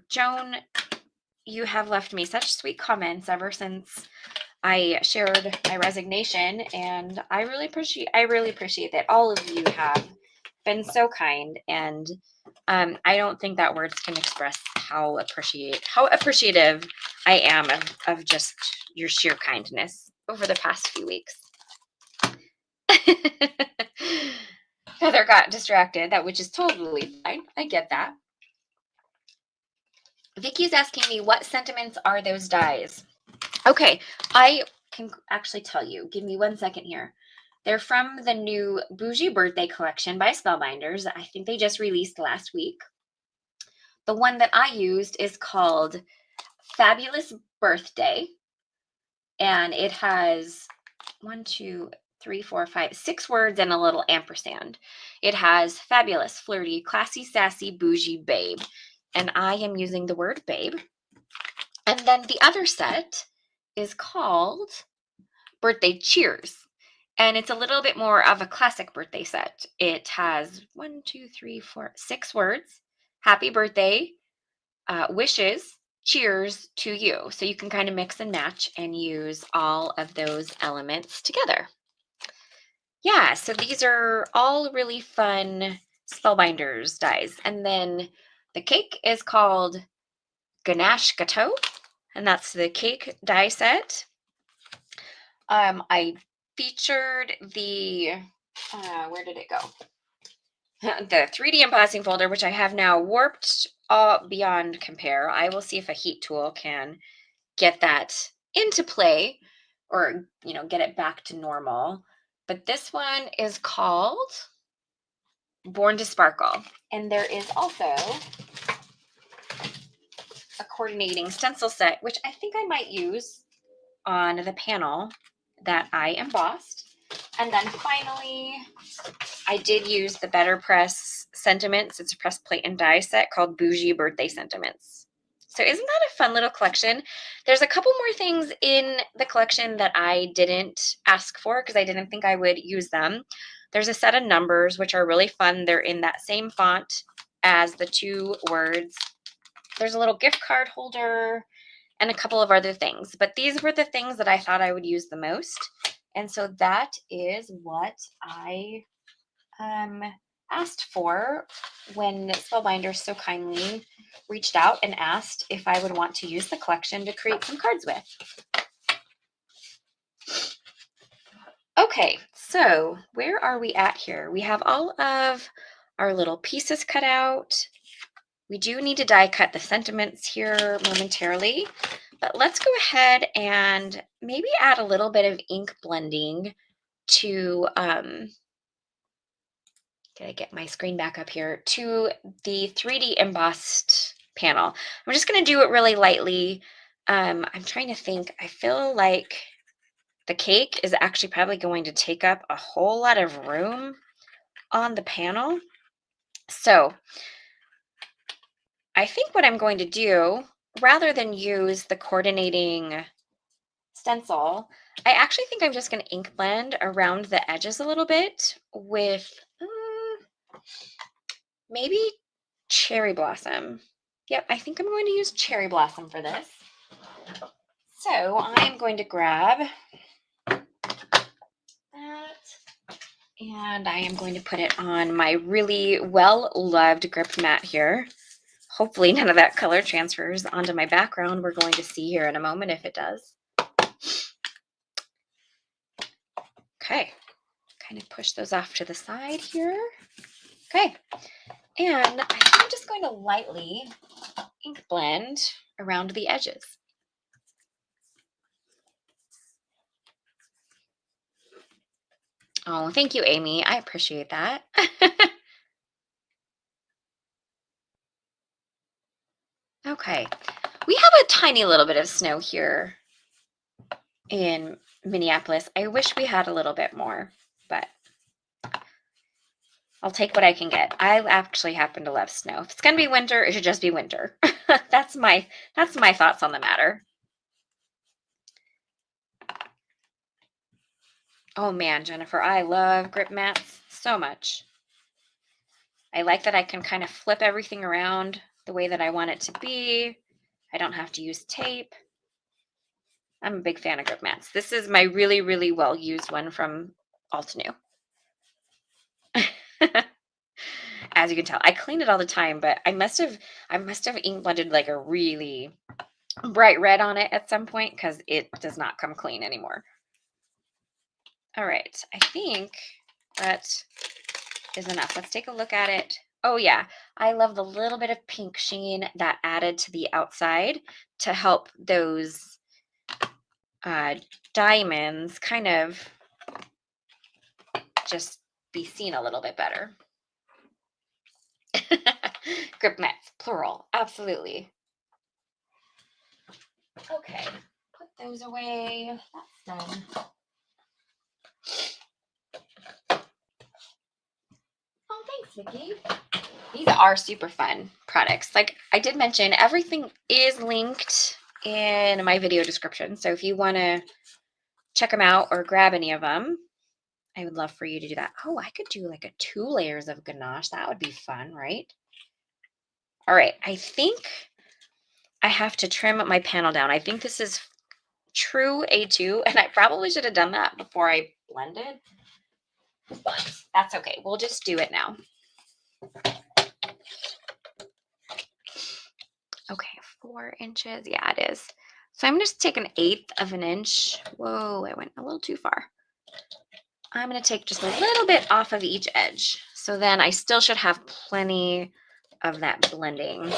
Joan, you have left me such sweet comments ever since I shared my resignation, and I really appreciate that. All of you have been so kind, and I don't think that words can express how appreciative I am of just your sheer kindness over the past few weeks. Heather got distracted, which is totally fine. I get that. Vicky's asking me, what sentiments are those dies? Okay, I can actually tell you. Give me 1 second here. They're from the new Bougie Birthday collection by Spellbinders. I think they just released last week. The one that I used is called Fabulous Birthday, and it has 6 words and a little ampersand. It has fabulous, flirty, classy, sassy, bougie, babe, and I am using the word babe. And then the other set is called Birthday Cheers, and it's a little bit more of a classic birthday set. It has 6 words: happy birthday, wishes, cheers to you. So you can kind of mix and match and use all of those elements together. Yeah, so these are all really fun Spellbinders dies. And then the cake is called Ganache Gateau, and that's the cake die set. I featured the, where did it go? The 3D embossing folder, which I have now warped beyond compare. I will see if a heat tool can get that into play or, get it back to normal. But this one is called Born to Sparkle. And there is also a coordinating stencil set, which I think I might use on the panel that I embossed. And then finally, I did use the Better Press Sentiments. It's a press plate and die set called Bougie Birthday Sentiments. So isn't that a fun little collection? There's a couple more things in the collection that I didn't ask for because I didn't think I would use them. There's a set of numbers, which are really fun. They're in that same font as the 2 words. There's a little gift card holder and a couple of other things. But these were the things that I thought I would use the most. And so that is what I asked for when Spellbinders so kindly reached out and asked if I would want to use the collection to create some cards with. Okay, so where are we at here? We have all of our little pieces cut out. We do need to die cut the sentiments here momentarily, but let's go ahead and maybe add a little bit of ink blending to, gotta get my screen back up here, to the 3D embossed panel. I'm just gonna do it really lightly. I'm trying to think. I feel like the cake is actually probably going to take up a whole lot of room on the panel. So I think what I'm going to do, rather than use the coordinating stencil, I actually think I'm just going to ink blend around the edges a little bit with maybe cherry blossom. Yep, I think I'm going to use cherry blossom for this. So I'm going to grab that, and I am going to put it on my really well-loved grip mat here. Hopefully none of that color transfers onto my background. We're going to see here in a moment if it does. Okay, kind of push those off to the side here. Okay, and I think I'm just going to lightly ink blend around the edges. Oh, thank you, Amy. I appreciate that. Okay, we have a tiny little bit of snow here in Minneapolis. I wish we had a little bit more, but I'll take what I can get. I actually happen to love snow. If it's gonna be winter, it should just be winter. That's my thoughts on the matter. Oh man, Jennifer, I love grip mats so much. I like that I can kind of flip everything around the way that I want it to be. I don't have to use tape. I'm a big fan of grip mats. This is my really, really well used one from Altenew. As you can tell, I clean it all the time, but I must have ink blended like a really bright red on it at some point because it does not come clean anymore. All right, I think that is enough. Let's take a look at it. Oh yeah, I love the little bit of pink sheen that added to the outside to help those diamonds kind of just be seen a little bit better. Grip mats, plural, absolutely. Okay, put those away. That's done. Oh, thanks, Vicki. These are super fun products. Like I did mention, everything is linked in my video description. So if you want to check them out or grab any of them, I would love for you to do that. Oh, I could do like a 2 layers of ganache. That would be fun, right? All right, I think I have to trim my panel down. I think this is true A2, and I probably should have done that before I blended, but that's okay. We'll just do it now. Okay, 4 inches. Yeah, it is. So I'm going to take 1/8 of an inch. Whoa, I went a little too far. I'm going to take just a little bit off of each edge. So then I still should have plenty of that blending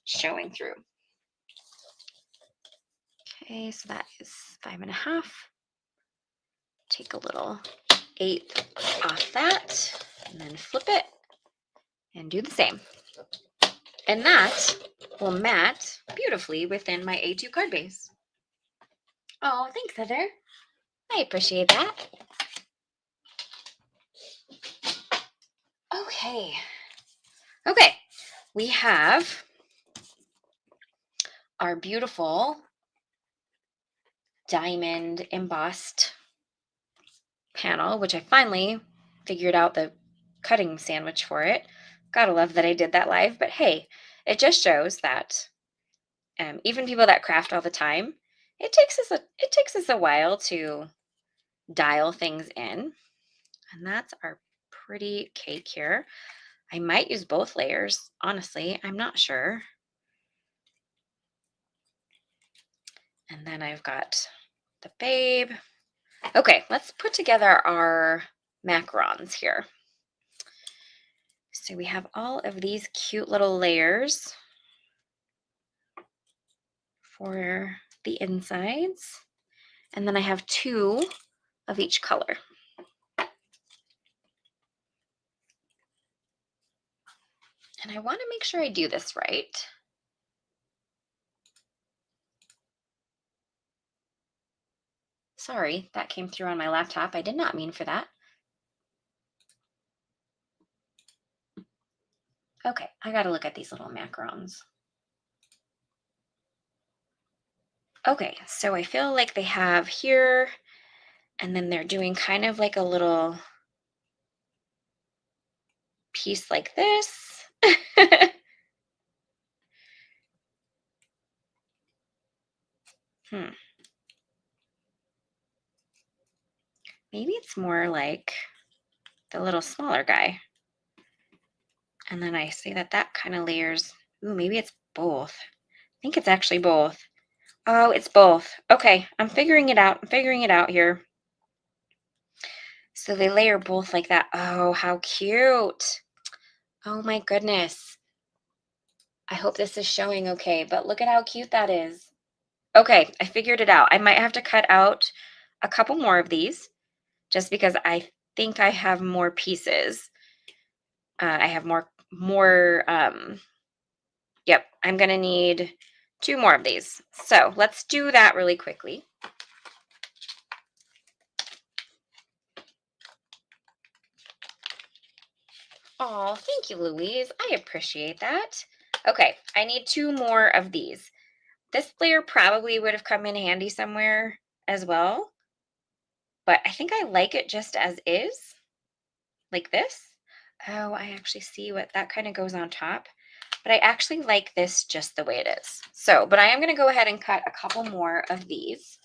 showing through. Okay, so that is 5.5. Take a little 1/8 off that and then flip it and do the same. And that will mat beautifully within my A2 card base. Oh, thanks, Heather. I appreciate that. Okay. Okay, we have our beautiful diamond embossed panel, which I finally figured out the cutting sandwich for it. Gotta love that I did that live, but hey, it just shows that even people that craft all the time, it takes us a while to dial things in, and that's our pretty cake here. I might use both layers, honestly, I'm not sure. And then I've got the babe. Okay, let's put together our macarons here. So we have all of these cute little layers for the insides. And then I have 2 of each color. And I want to make sure I do this right. Sorry, that came through on my laptop. I did not mean for that. Okay, I got to look at these little macarons. Okay, so I feel like they have here, and then they're doing kind of like a little piece like this. Maybe it's more like the little smaller guy. And then I see that that kind of layers. Ooh, maybe it's both. I think it's actually both. Oh, it's both. Okay, I'm figuring it out. I'm figuring it out here. So they layer both like that. Oh, how cute. Oh my goodness. I hope this is showing okay, but look at how cute that is. Okay, I figured it out. I might have to cut out a couple more of these just because I think I have more pieces. I have yep, I'm gonna need 2 more of these. So let's do that really quickly. Oh, thank you, Louise. I appreciate that. Okay, I need 2 more of these. This layer probably would have come in handy somewhere as well, but I think I like it just as is, like this. Oh, I actually see what that kind of goes on top, but I actually like this just the way it is. So, but I am going to go ahead and cut a couple more of these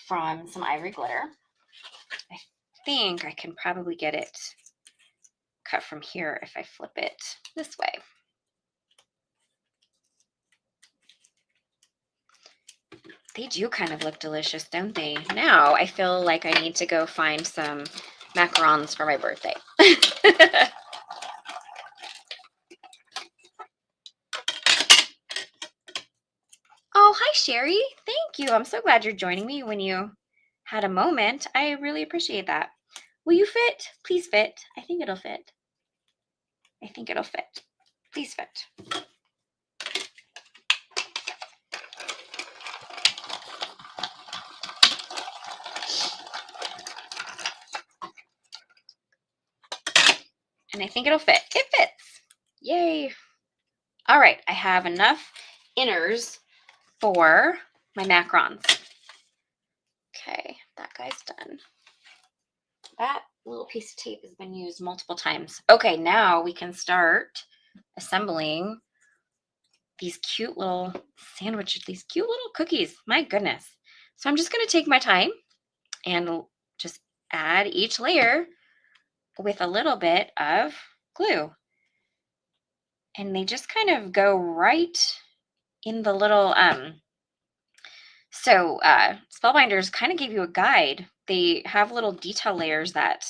from some ivory glitter. I think I can probably get it cut from here if I flip it this way. They do kind of look delicious, don't they? Now I feel like I need to go find some macarons for my birthday. Oh, hi, Sherry. Thank you. I'm so glad you're joining me when you had a moment. I really appreciate that. Will you fit? Please fit. I think it'll fit. I think it'll fit. Please fit. And I think it'll fit. It fits. Yay. All right. I have enough inners for my macarons. Okay. That guy's done. That little piece of tape has been used multiple times. Okay. Now we can start assembling these cute little sandwiches, these cute little cookies. My goodness. So I'm just going to take my time and just add each layer with a little bit of glue. And they just kind of go right in the little, Spellbinders kind of give you a guide. They have little detail layers that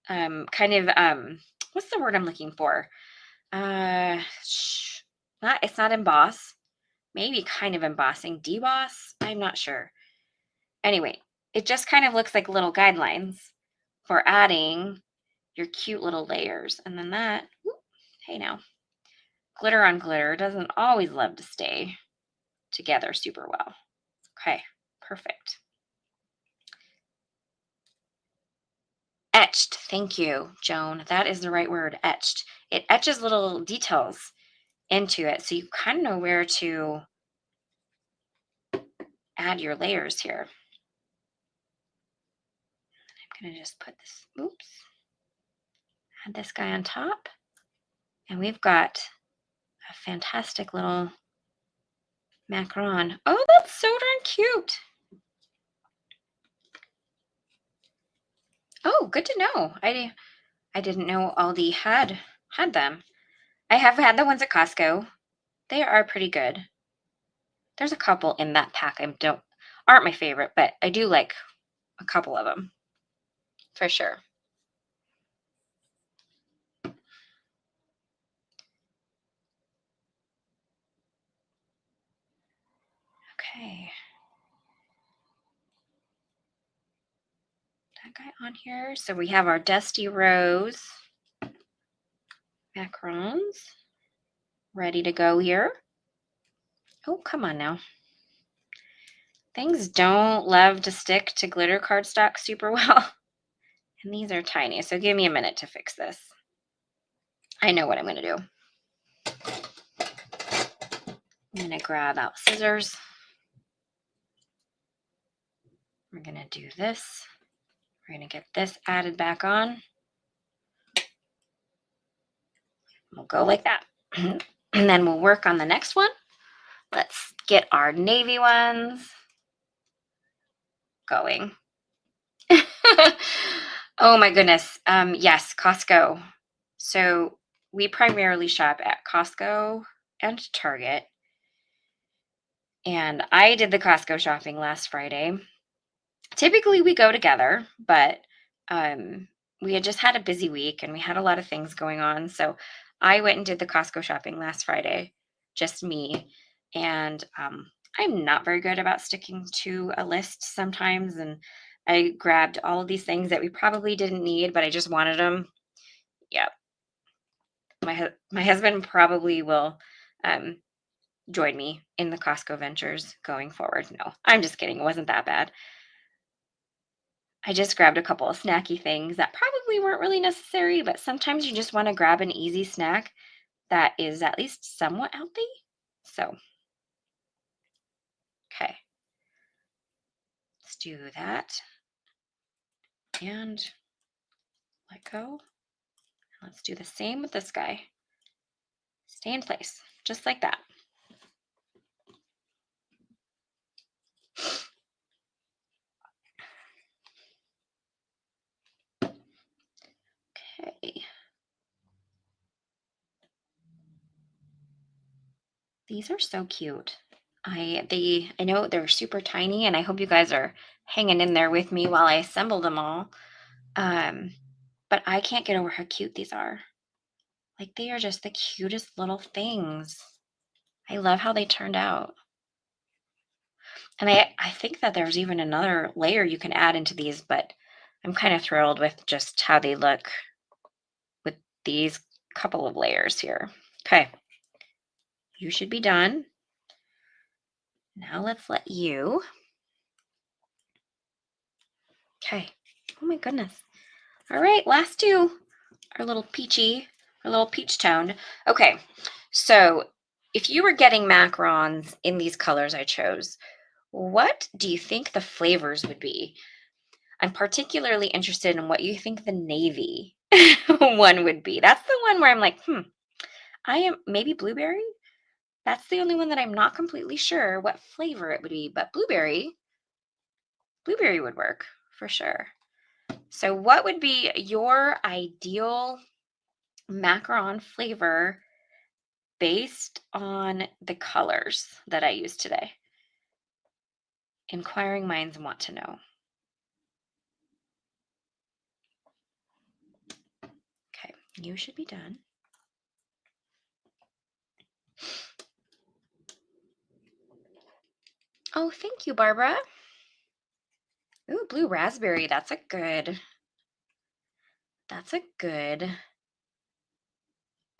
what's the word I'm looking for? It's not emboss. Maybe kind of embossing. Deboss? I'm not sure. Anyway, it just kind of looks like little guidelines for adding your cute little layers. And then that, whoop, hey now, glitter on glitter doesn't always love to stay together super well. Okay, perfect. Etched, thank you, Joan. That is the right word, etched. It etches little details into it so you kind of know where to add your layers here. I'm going to just put this, oops, add this guy on top. And we've got a fantastic little macaron. Oh, that's so darn cute. Oh, good to know. I didn't know Aldi had them. I have had the ones at Costco. They are pretty good. There's a couple in that pack aren't my favorite, but I do like a couple of them for sure. Okay. That guy on here. So we have our Dusty Rose macarons ready to go here. Oh, come on now. Things don't love to stick to glitter cardstock super well. And these are tiny, so give me a minute to fix this. I know what I'm going to do. I'm going to grab out scissors. We're going to do this. We're going to get this added back on. We'll go like that. And then we'll work on the next one. Let's get our navy ones going. Oh my goodness. Yes, Costco. So we primarily shop at Costco and Target. And I did the Costco shopping last Friday. Typically we go together, but um we had just had a busy week and we had a lot of things going on. So I went and did the Costco shopping last Friday, just me. And I'm not very good about sticking to a list sometimes. And I grabbed all of these things that we probably didn't need, but I just wanted them. Yeah, my husband probably will um, join me in the Costco ventures going forward. No, I'm just kidding. It wasn't that bad. I just grabbed a couple of snacky things that probably weren't really necessary, but sometimes you just want to grab an easy snack that is at least somewhat healthy. So, okay, let's do that and let go. Let's do the same with this guy. Stay in place, just like that. Okay. These are so cute. I know they're super tiny, and I hope you guys are hanging in there with me while I assemble them all. Um, but I can't get over how cute these are. Like, they are just the cutest little things. I love how they turned out. And I think that there's even another layer you can add into these, but I'm kind of thrilled with just how they look with these couple of layers here. Okay, you should be done. Now let's let you. Okay. Oh my goodness. All right, last two. Our little peachy, our little peach toned. Okay, so if you were getting macarons in these colors I chose, what do you think the flavors would be? I'm particularly interested in what you think the navy one would be. That's the one where I'm like, I am maybe blueberry. That's the only one that I'm not completely sure what flavor it would be, but blueberry would work for sure. So, what would be your ideal macaron flavor based on the colors that I used today? Inquiring minds want to know. Okay, you should be done. Oh, thank you, Barbara. Ooh, blue raspberry. That's a good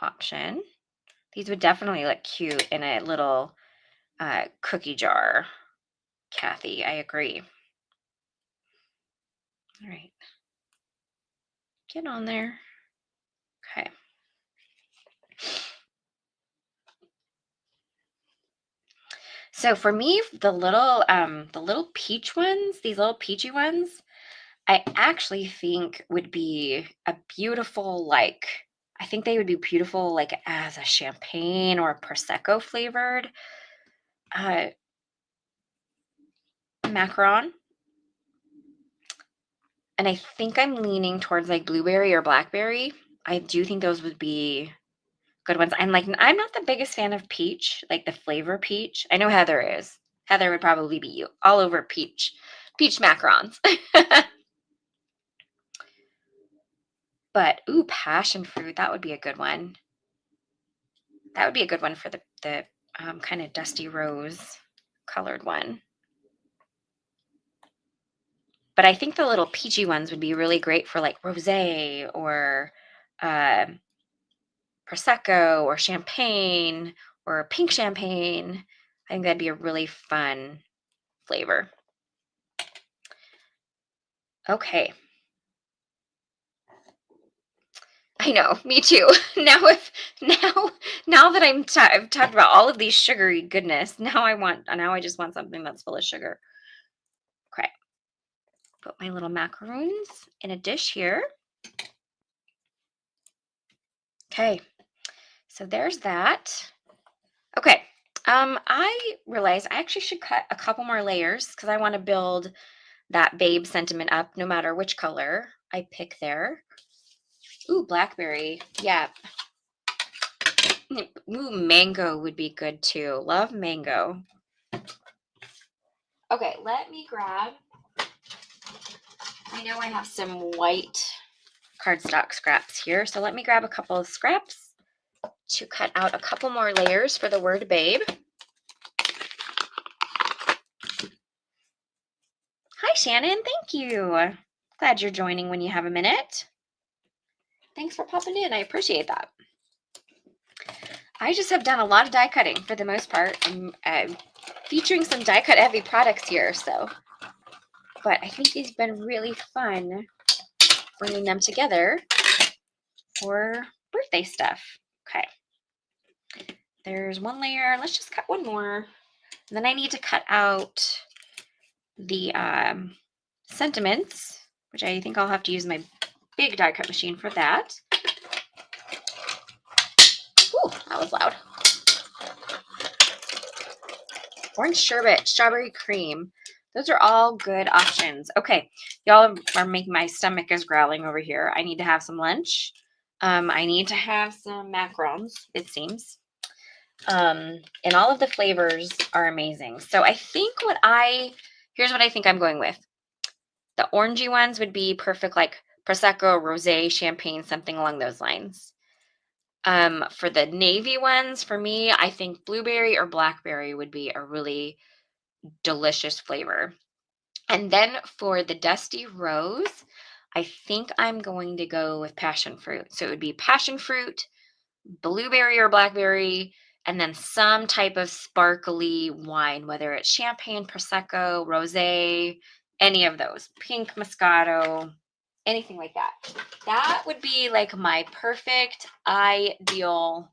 option. These would definitely look cute in a little cookie jar, Kathy. I agree. All right. Get on there. Okay. So for me, the little peach ones, these little peachy ones, I actually think would be a beautiful, like, I think they would be beautiful like as a champagne or a prosecco flavored uh, macaron. And I think I'm leaning towards like blueberry or blackberry. I do think those would be good ones. I'm not the biggest fan of peach, like the flavor peach. I know Heather is. Heather would probably be you all over peach macarons. But ooh, passion fruit, that would be a good one. That would be a good one for the kind of dusty rose colored one. But I think the little peachy ones would be really great for like rosé or uh, prosecco or champagne or pink champagne. I think that'd be a really fun flavor. Okay. I know, me too. Now now that I've talked about all of these sugary goodness, now I just want something that's full of sugar. Okay. Put my little macaroons in a dish here. Okay. So there's that. Okay. I realized I actually should cut a couple more layers because I want to build that babe sentiment up no matter which color I pick there. Ooh, blackberry. Yeah. Ooh, mango would be good too. Love mango. Okay, let me grab. I know I have some white cardstock scraps here, so let me grab a couple of scraps to cut out a couple more layers for the word babe. Hi, Shannon. Thank you. Glad you're joining when you have a minute. Thanks for popping in. I appreciate that. I just have done a lot of die cutting for the most part. I'm featuring some die cut heavy products here, but I think it's been really fun bringing them together for birthday stuff. Okay. There's one layer. Let's just cut one more. And then I need to cut out the sentiments, which I think I'll have to use my big die cut machine for that. Ooh, that was loud. Orange sherbet, strawberry cream. Those are all good options. Okay, y'all are making my stomach is growling over here. I need to have some lunch. I need to have some macarons, it seems. And all of the flavors are amazing. So I think here's what I think I'm going with. The orangey ones would be perfect, like Prosecco, Rosé, Champagne, something along those lines. For the navy ones, for me, I think blueberry or blackberry would be a really delicious flavor. And then for the dusty rose, I think I'm going to go with passion fruit. So it would be passion fruit, blueberry or blackberry, and then some type of sparkly wine, whether it's champagne, prosecco, rosé, any of those, pink moscato, anything like that. That would be like my perfect ideal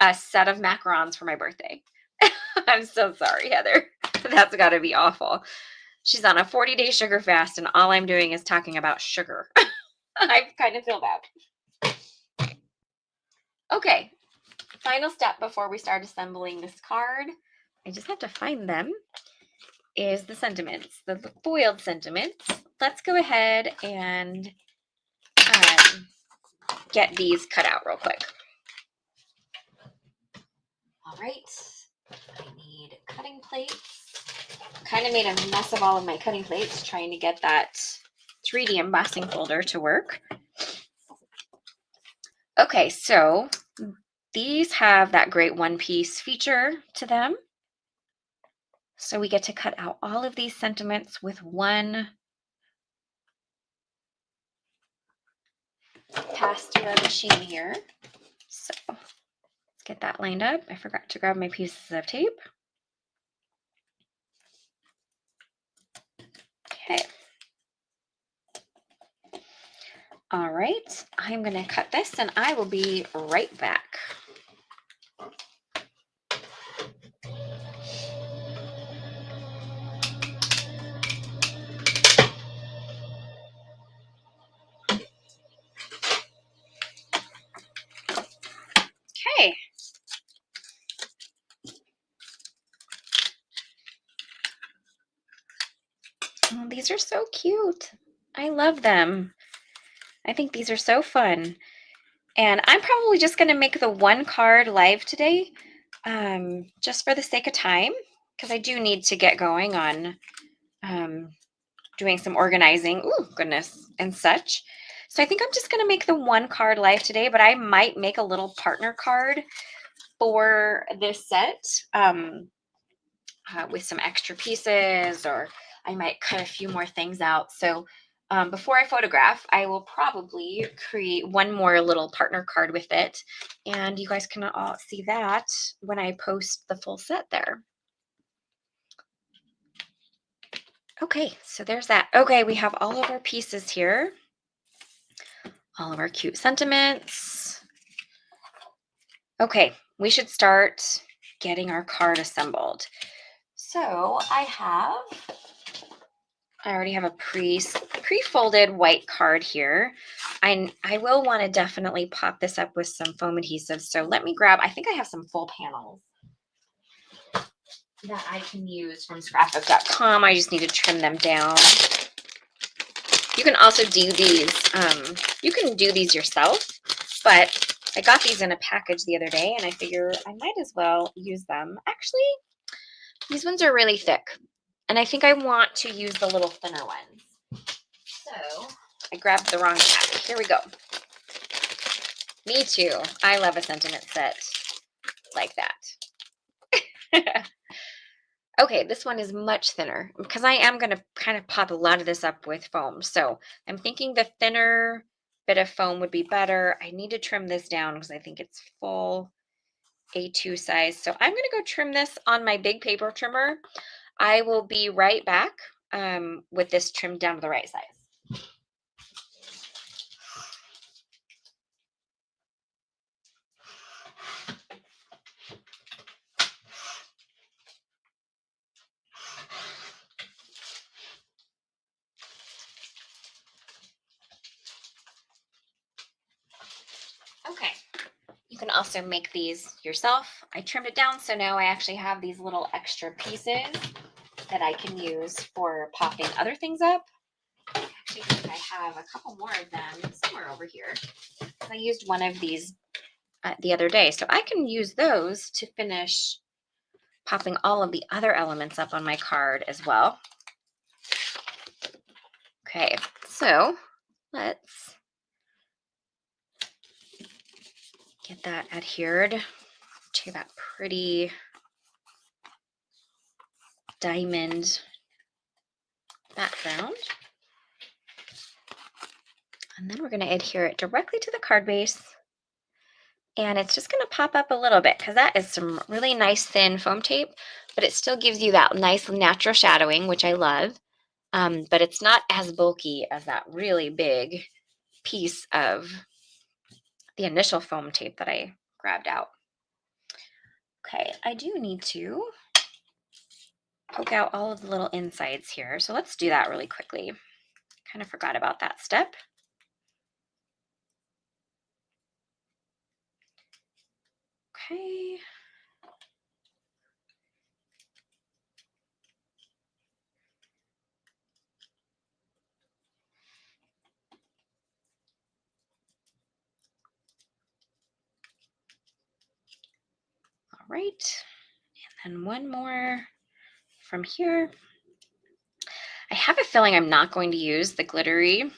a set of macarons for my birthday. I'm so sorry, Heather. That's got to be awful. She's on a 40-day sugar fast, and all I'm doing is talking about sugar. I kind of feel bad. Okay, final step before we start assembling this card, I just have to find them, is the sentiments, the foiled sentiments. Let's go ahead and get these cut out real quick. All right, I need cutting plates. Kind of made a mess of all of my cutting plates trying to get that 3D embossing folder to work. Okay, so these have that great one-piece feature to them. So we get to cut out all of these sentiments with one pass through our machine here. So let's get that lined up. I forgot to grab my pieces of tape. Okay. All right, I'm going to cut this and I will be right back. Okay. Oh, these are so cute. I love them. I think these are so fun. And I'm probably just going to make the one card live today, just for the sake of time, because I do need to get going on doing some organizing, ooh, goodness, and such. So I think I'm just going to make the one card live today, but I might make a little partner card for this set with some extra pieces, or I might cut a few more things out. So before I photograph, I will probably create one more little partner card with it, and you guys can all see that when I post the full set there. Okay, so there's that. Okay, we have all of our pieces here, all of our cute sentiments. Okay, we should start getting our card assembled. So I already have a pre-folded white card here. I will want to definitely pop this up with some foam adhesive. So let me grab, I think I have some full panels that I can use from scrapbook.com. I just need to trim them down. You can also do these, you can do these yourself, but I got these in a package the other day and I figure I might as well use them. Actually, these ones are really thick and I think I want to use the little thinner ones. So I grabbed the wrong pack. Here we go. Me too. I love a sentiment set like that. Okay, this one is much thinner because I am going to kind of pop a lot of this up with foam. So I'm thinking the thinner bit of foam would be better. I need to trim this down because I think it's full A2 size. So I'm going to go trim this on my big paper trimmer. I will be right back with this trimmed down to the right size. Okay, you can also make these yourself. I trimmed it down, so now I actually have these little extra pieces that I can use for popping other things up. I actually think I have a couple more of them somewhere over here. I used one of these the other day, so I can use those to finish popping all of the other elements up on my card as well. Okay, so let's get that adhered to that pretty diamond background. And then we're going to adhere it directly to the card base. And it's just going to pop up a little bit because that is some really nice thin foam tape, but it still gives you that nice natural shadowing, which I love. But it's not as bulky as that really big piece of the initial foam tape that I grabbed out. Okay, I do need to poke out all of the little insides here. So let's do that really quickly. Kind of forgot about that step. Okay. All right. And then one more from here. I have a feeling I'm not going to use the glittery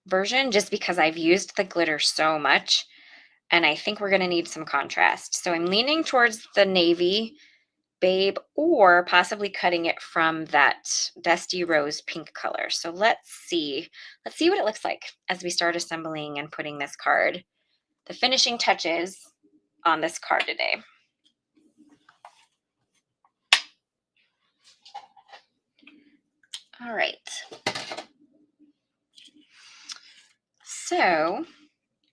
version just because I've used the glitter so much and I think we're going to need some contrast. So I'm leaning towards the navy Babe or possibly cutting it from that Dusty Rose pink color. So let's see what it looks like as we start assembling and putting this card, the finishing touches on this card today. All right. So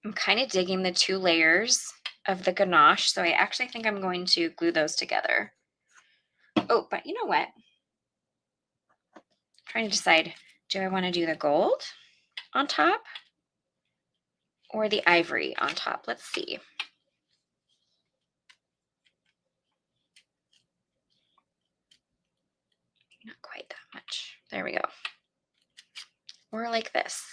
I'm kind of digging the two layers of the ganache. So I actually think I'm going to glue those together. Oh, but you know what? I'm trying to decide, do I want to do the gold on top or the ivory on top? Let's see. Not quite that much. There we go. Or like this.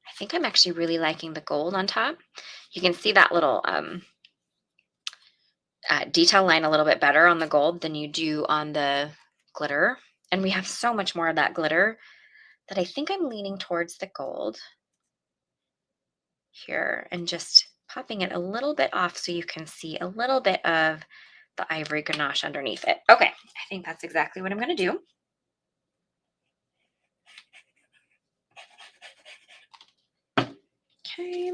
I think I'm actually really liking the gold on top. You can see that little detail line a little bit better on the gold than you do on the glitter. And we have so much more of that glitter that I think I'm leaning towards the gold here and just popping it a little bit off so you can see a little bit of the ivory ganache underneath it. Okay, I think that's exactly what I'm going to do. Okay.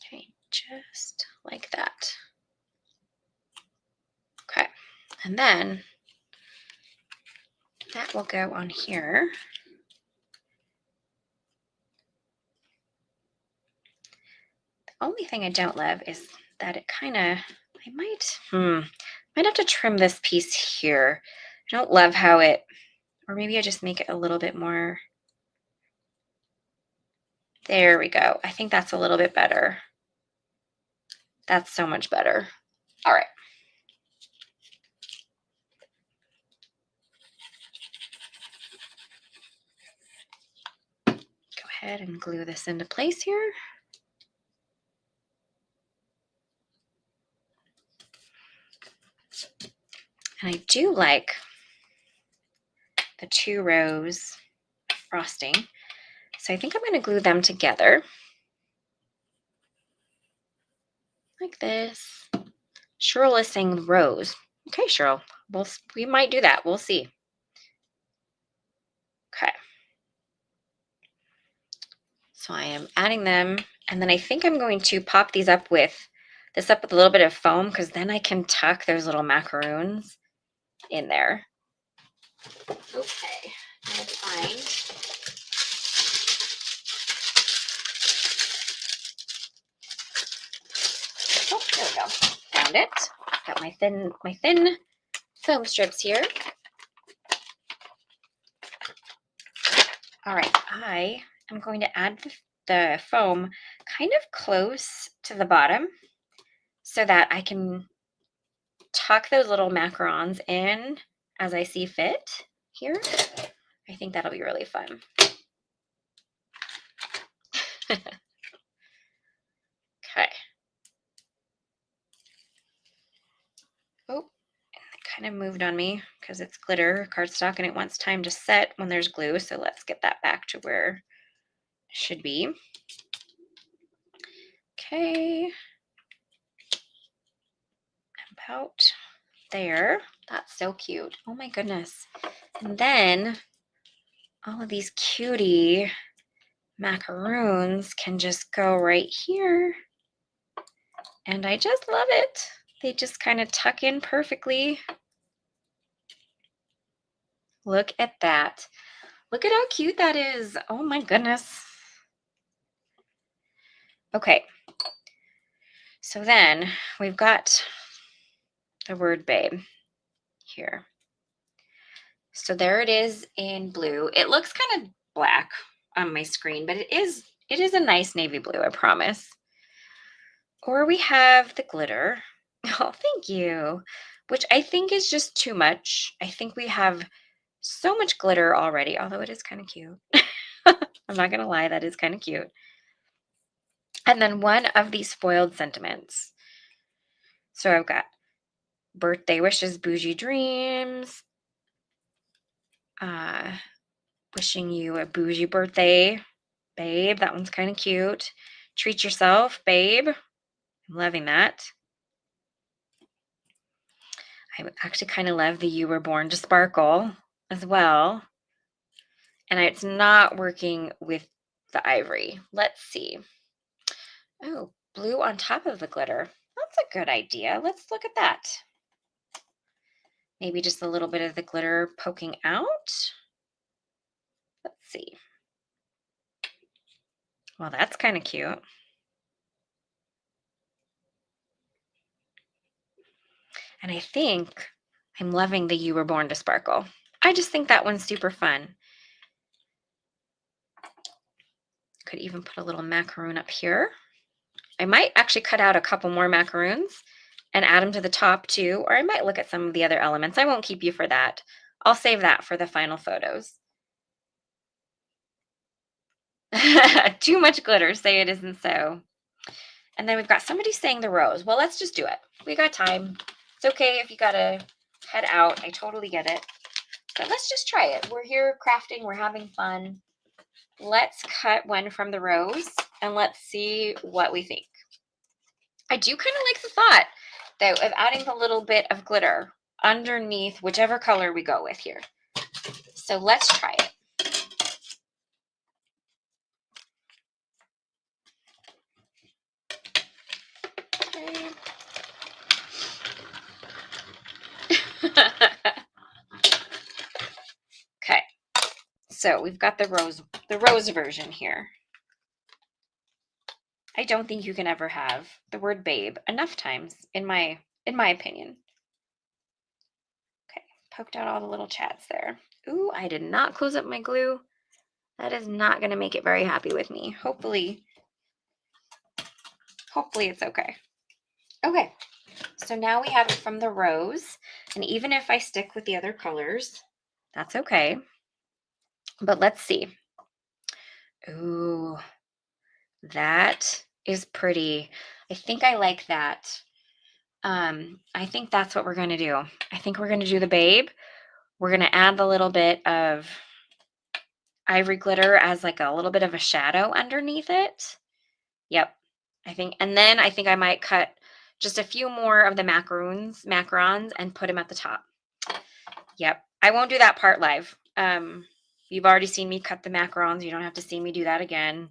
Okay, just like that. Okay, and then that will go on here. only thing I don't love is that it kind of, I might have to trim this piece here. I don't love how it, or maybe I just make it a little bit more. There we go. I think that's a little bit better. That's so much better. All right. Go ahead and glue this into place here. And I do like the 2 rows of frosting. So I think I'm going to glue them together like this. Cheryl is saying rows. Okay, Cheryl, we might do that. We'll see. Okay. So I am adding them, and then I think I'm going to pop these up with a little bit of foam, because then I can tuck those little macaroons in there. Okay, let's find. Oh, there we go. Found it. Got my thin foam strips here. All right, I am going to add the foam kind of close to the bottom so that I can tuck those little macarons in as I see fit here. I think that'll be really fun. Okay. Oh, it kind of moved on me because it's glitter cardstock and it wants time to set when there's glue. So let's get that back to where it should be. Okay. About there. That's so cute. Oh my goodness. And then all of these cutie macaroons can just go right here. And I just love it. They just kind of tuck in perfectly. Look at that. Look at how cute that is. Oh my goodness. Okay. So then we've got the word babe here. So there it is in blue. It looks kind of black on my screen, but it is a nice navy blue, I promise. Or we have the glitter. Oh, thank you. Which I think is just too much. I think we have so much glitter already, although it is kind of cute. I'm not going to lie, that is kind of cute. And then one of these foiled sentiments. So I've got birthday wishes, bougie dreams. Wishing you a bougie birthday, babe. That one's kind of cute. Treat yourself, babe. I'm loving that. I actually kind of love the you were born to sparkle as well. And it's not working with the ivory. Let's see. Oh, blue on top of the glitter. That's a good idea. Let's look at that. Maybe just a little bit of the glitter poking out. Let's see. Well, that's kind of cute. And I think I'm loving the you were born to sparkle. I just think that one's super fun. Could even put a little macaroon up here. I might actually cut out a couple more macaroons and add them to the top too, or I might look at some of the other elements. I won't keep you for that. I'll save that for the final photos. Too much glitter, say it isn't so. And then we've got somebody saying the rose. Well, let's just do it. We got time. It's okay if you gotta head out. I totally get it. But let's just try it. We're here crafting. We're having fun. Let's cut one from the rose and let's see what we think. I do kind of like the thought, though, of adding a little bit of glitter underneath whichever color we go with here. So let's try it. Okay. So we've got the rose version here. I don't think you can ever have the word babe enough times in my opinion. Okay, poked out all the little chats there. Ooh, I did not close up my glue. That is not going to make it very happy with me. Hopefully it's okay. Okay, so now we have it from the rose, and even if I stick with the other colors, that's okay. But let's see. Ooh, that is pretty. I think I like that. I think that's what we're going to do. I think we're going to do the babe. We're going to add the little bit of ivory glitter as like a little bit of a shadow underneath it. Yep. And then I think I might cut just a few more of the macarons and put them at the top. Yep. I won't do that part live. You've already seen me cut the macarons. You don't have to see me do that again.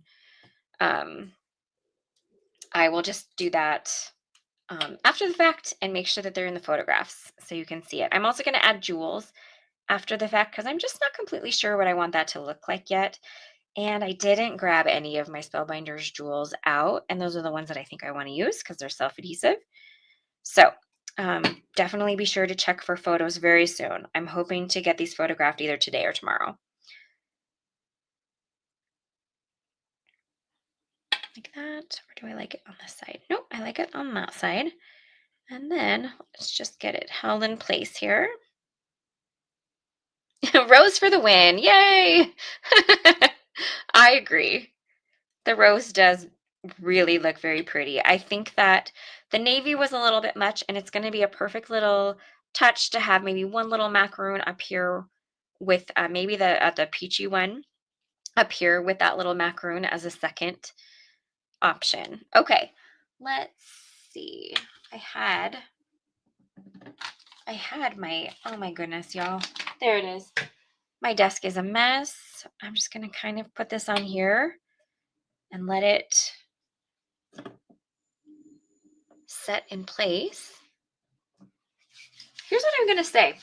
I will just do that after the fact and make sure that they're in the photographs so you can see it. I'm also going to add jewels after the fact because I'm just not completely sure what I want that to look like yet. And I didn't grab any of my Spellbinders jewels out, and those are the ones that I think I want to use because they're self-adhesive. So definitely be sure to check for photos very soon. I'm hoping to get these photographed either today or tomorrow. Like that. Or do I like it on this side? Nope, I like it on that side. And then let's just get it held in place here. Rose for the win. Yay! I agree. The rose does really look very pretty. I think that the navy was a little bit much, and it's going to be a perfect little touch to have maybe one little macaroon up here with maybe the peachy one up here with that little macaroon as a second option. Okay, let's see. I had my, oh my goodness, y'all. There it is. My desk is a mess. I'm just going to kind of put this on here and let it set in place. Here's what I'm going to say.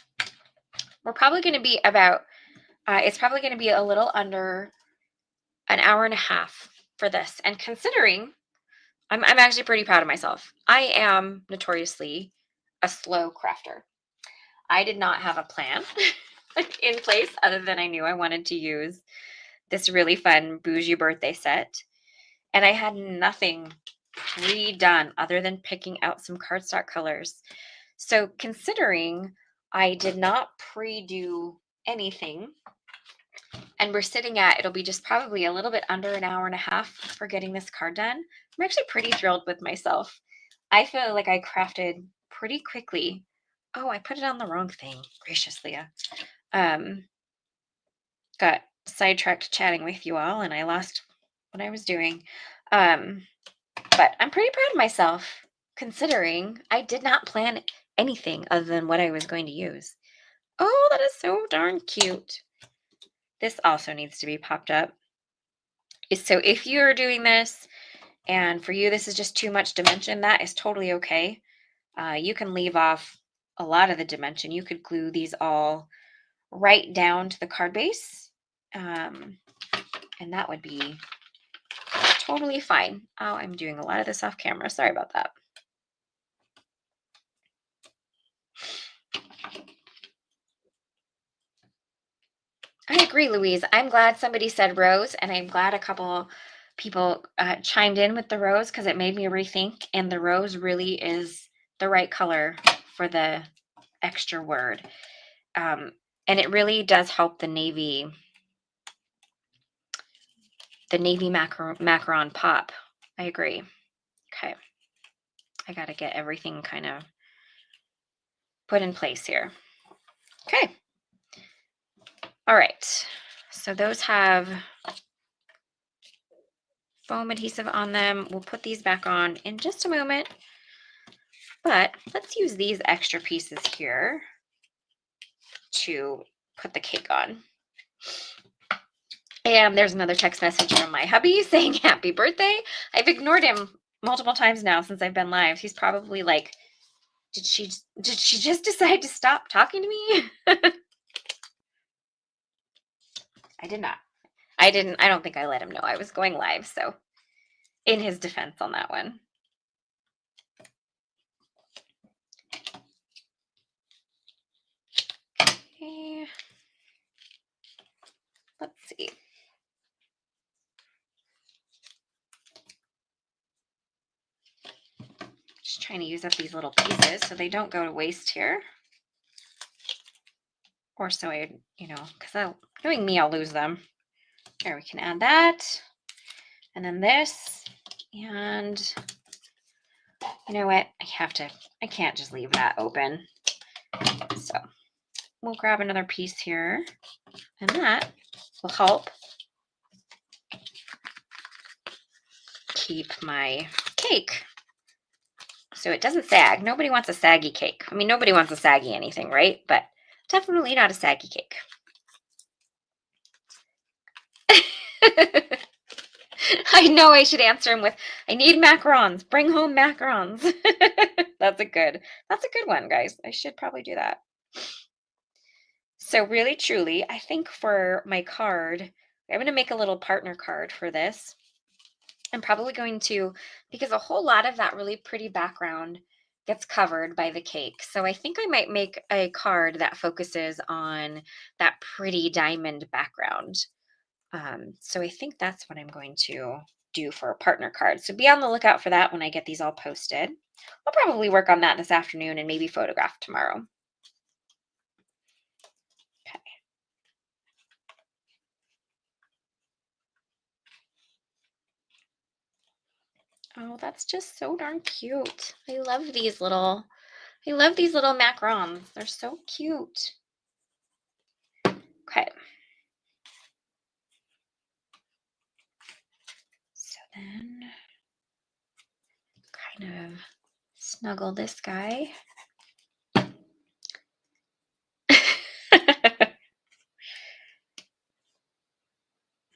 We're probably going to be about, it's probably going to be a little under an hour and a half for this. And considering, I'm actually pretty proud of myself. I am notoriously a slow crafter. I did not have a plan in place other than I knew I wanted to use this really fun Bougie Birthday set. And I had nothing pre-done other than picking out some cardstock colors. So considering I did not pre-do anything, and we're sitting at, it'll be just probably a little bit under an hour and a half for getting this card done. I'm actually pretty thrilled with myself. I feel like I crafted pretty quickly. Oh, I put it on the wrong thing. Gracious, Leah. Got sidetracked chatting with you all and I lost what I was doing. But I'm pretty proud of myself considering I did not plan anything other than what I was going to use. Oh, that is so darn cute. This also needs to be popped up. So if you're doing this and for you this is just too much dimension, that is totally okay. You can leave off a lot of the dimension. You could glue these all right down to the card base. And that would be totally fine. Oh, I'm doing a lot of this off camera. Sorry about that. I agree, Louise. I'm glad somebody said rose, and I'm glad a couple people chimed in with the rose because it made me rethink, and the rose really is the right color for the extra word. And it really does help the navy macaron pop. I agree. Okay. I got to get everything kind of put in place here. Okay. All right. So those have foam adhesive on them. We'll put these back on in just a moment. But let's use these extra pieces here to put the cake on. And there's another text message from my hubby saying happy birthday. I've ignored him multiple times now since I've been live. He's probably like, did she just decide to stop talking to me? I did not. I don't think I let him know I was going live, so in his defense on that one. Okay. Let's see. Just trying to use up these little pieces so they don't go to waste here. Or so I, because knowing me, I'll lose them. There, we can add that. And then this. And you know what? I can't just leave that open. So we'll grab another piece here. And that will help keep my cake so it doesn't sag. Nobody wants a saggy cake. I mean, nobody wants a saggy anything, right? But definitely not a saggy cake. I know I should answer him with, I need macarons. Bring home macarons. That's a good one, guys. I should probably do that. So really, truly, I think for my card, I'm going to make a little partner card for this. I'm probably going to, because a whole lot of that really pretty background gets covered by the cake. So I think I might make a card that focuses on that pretty diamond background. So I think that's what I'm going to do for a partner card. So be on the lookout for that when I get these all posted. I'll probably work on that this afternoon and maybe photograph tomorrow. Okay. Oh, that's just so darn cute. I love these little macarons. They're so cute. Okay. So then kind of snuggle this guy.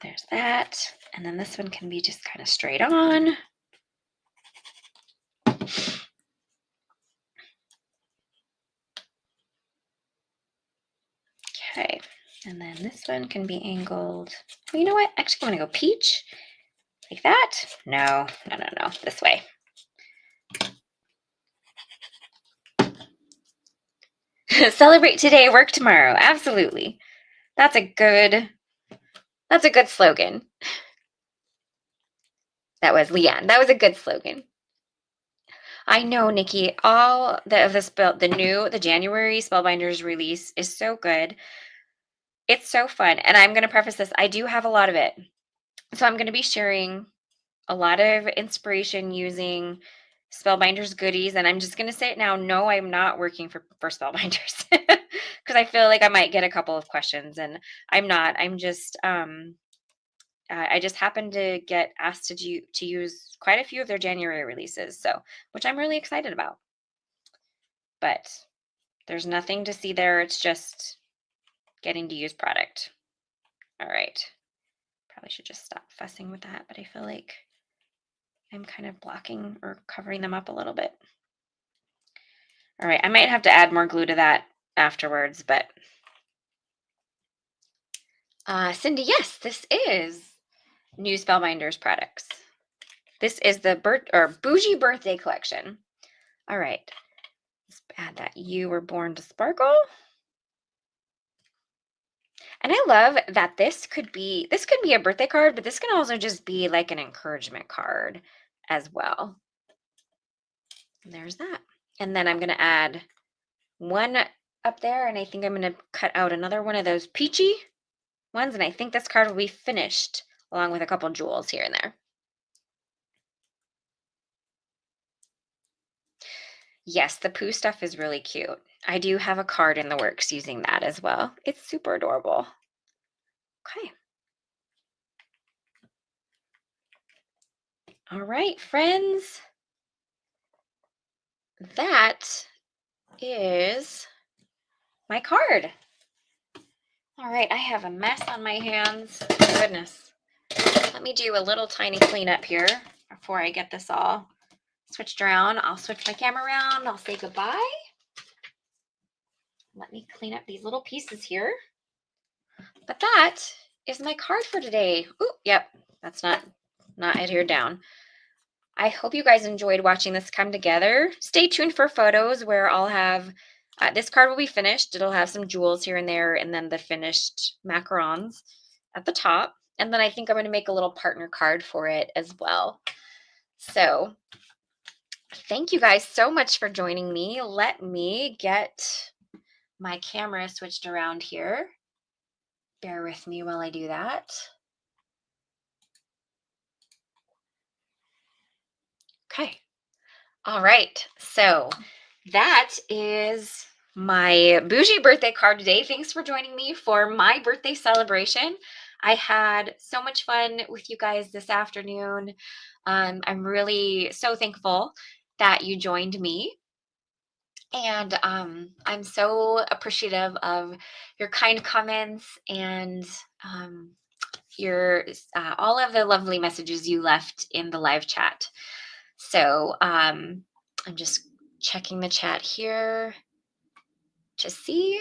There's that. And then this one can be just kind of straight on. Okay. And then this one can be angled. Well, you know what? Actually, I'm going to go peach. Like that? No. This way. Celebrate today, work tomorrow. Absolutely. That's a good slogan. That was Leanne. That was a good slogan. I know, Nikki. All the January Spellbinders release is so good. It's so fun. And I'm going to preface this. I do have a lot of it. So I'm going to be sharing a lot of inspiration using Spellbinders goodies. And I'm just going to say it now. No, I'm not working for Spellbinders because I feel like I might get a couple of questions, and I'm not. I'm just, I just happened to get asked to use quite a few of their January releases. So, which I'm really excited about. But there's nothing to see there. It's just getting to use product. All right. Probably should just stop fussing with that, but I feel like I'm kind of blocking or covering them up a little bit. All right, I might have to add more glue to that afterwards, but Cindy, yes, this is new Spellbinders products. This is the Bougie Birthday collection. All right, let's add that You Were Born to Sparkle. And I love that this could be a birthday card, but this can also just be like an encouragement card as well. And there's that. And then I'm going to add one up there, and I think I'm going to cut out another one of those peachy ones, and I think this card will be finished along with a couple jewels here and there. Yes, the Pooh stuff is really cute. I do have a card in the works using that as well. It's super adorable. Okay. All right, friends. That is my card. All right, I have a mess on my hands. Goodness. Let me do a little tiny cleanup here before I get this all switched around. I'll switch my camera around. I'll say goodbye. Let me clean up these little pieces here. But that is my card for today. Oh, yep, that's not adhered down. I hope you guys enjoyed watching this come together. Stay tuned for photos where I'll have this card will be finished. It'll have some jewels here and there, and then the finished macarons at the top. And then I think I'm going to make a little partner card for it as well. So thank you guys so much for joining me. Let me get my camera switched around here. Bear with me while I do that. Okay. All right. So that is my bougie birthday card today. Thanks for joining me for my birthday celebration. I had so much fun with you guys this afternoon. I'm really so thankful that you joined me. And I'm so appreciative of your kind comments and your all of the lovely messages you left in the live chat. So I'm just checking the chat here to see.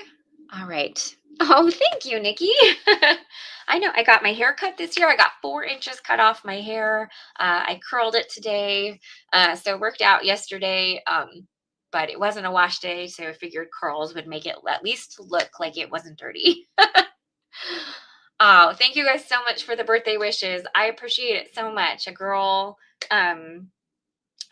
All right. Oh, thank you, Nikki. I know I got my hair cut this year. I got 4 inches cut off my hair. I curled it today. So it worked out yesterday. But it wasn't a wash day. So I figured curls would make it at least look like it wasn't dirty. Oh, thank you guys so much for the birthday wishes. I appreciate it so much. A girl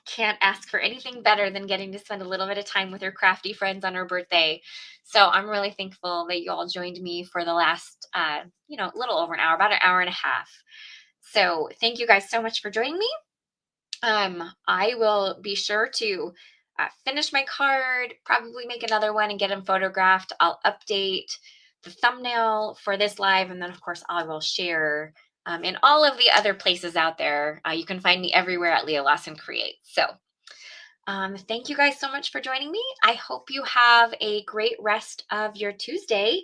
can't ask for anything better than getting to spend a little bit of time with her crafty friends on her birthday. So I'm really thankful that you all joined me for the last, a little over an hour, about an hour and a half. So thank you guys so much for joining me. I will be sure to finish my card, probably make another one and get them photographed. I'll update the thumbnail for this live, and then of course I will share in all of the other places out there. You can find me everywhere at Leah Lawson Creates. So thank you guys so much for joining me. I hope you have a great rest of your Tuesday,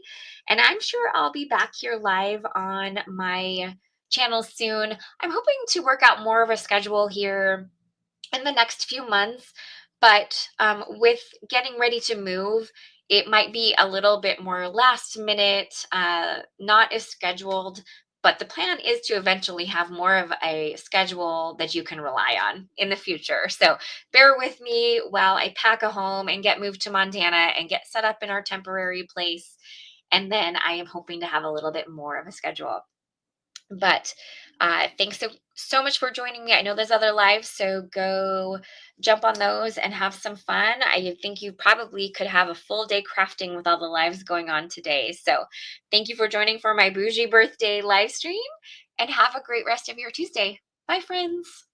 and I'm sure I'll be back here live on my channel soon. I'm hoping to work out more of a schedule here in the next few months, but with getting ready to move, it might be a little bit more last minute, not as scheduled, but the plan is to eventually have more of a schedule that you can rely on in the future. So bear with me while I pack a home and get moved to Montana and get set up in our temporary place. And then I am hoping to have a little bit more of a schedule. But thanks so much for joining me. I know there's other lives, so go jump on those and have some fun. I think you probably could have a full day crafting with all the lives going on today. So thank you for joining for my bougie birthday live stream, and have a great rest of your Tuesday. Bye, friends.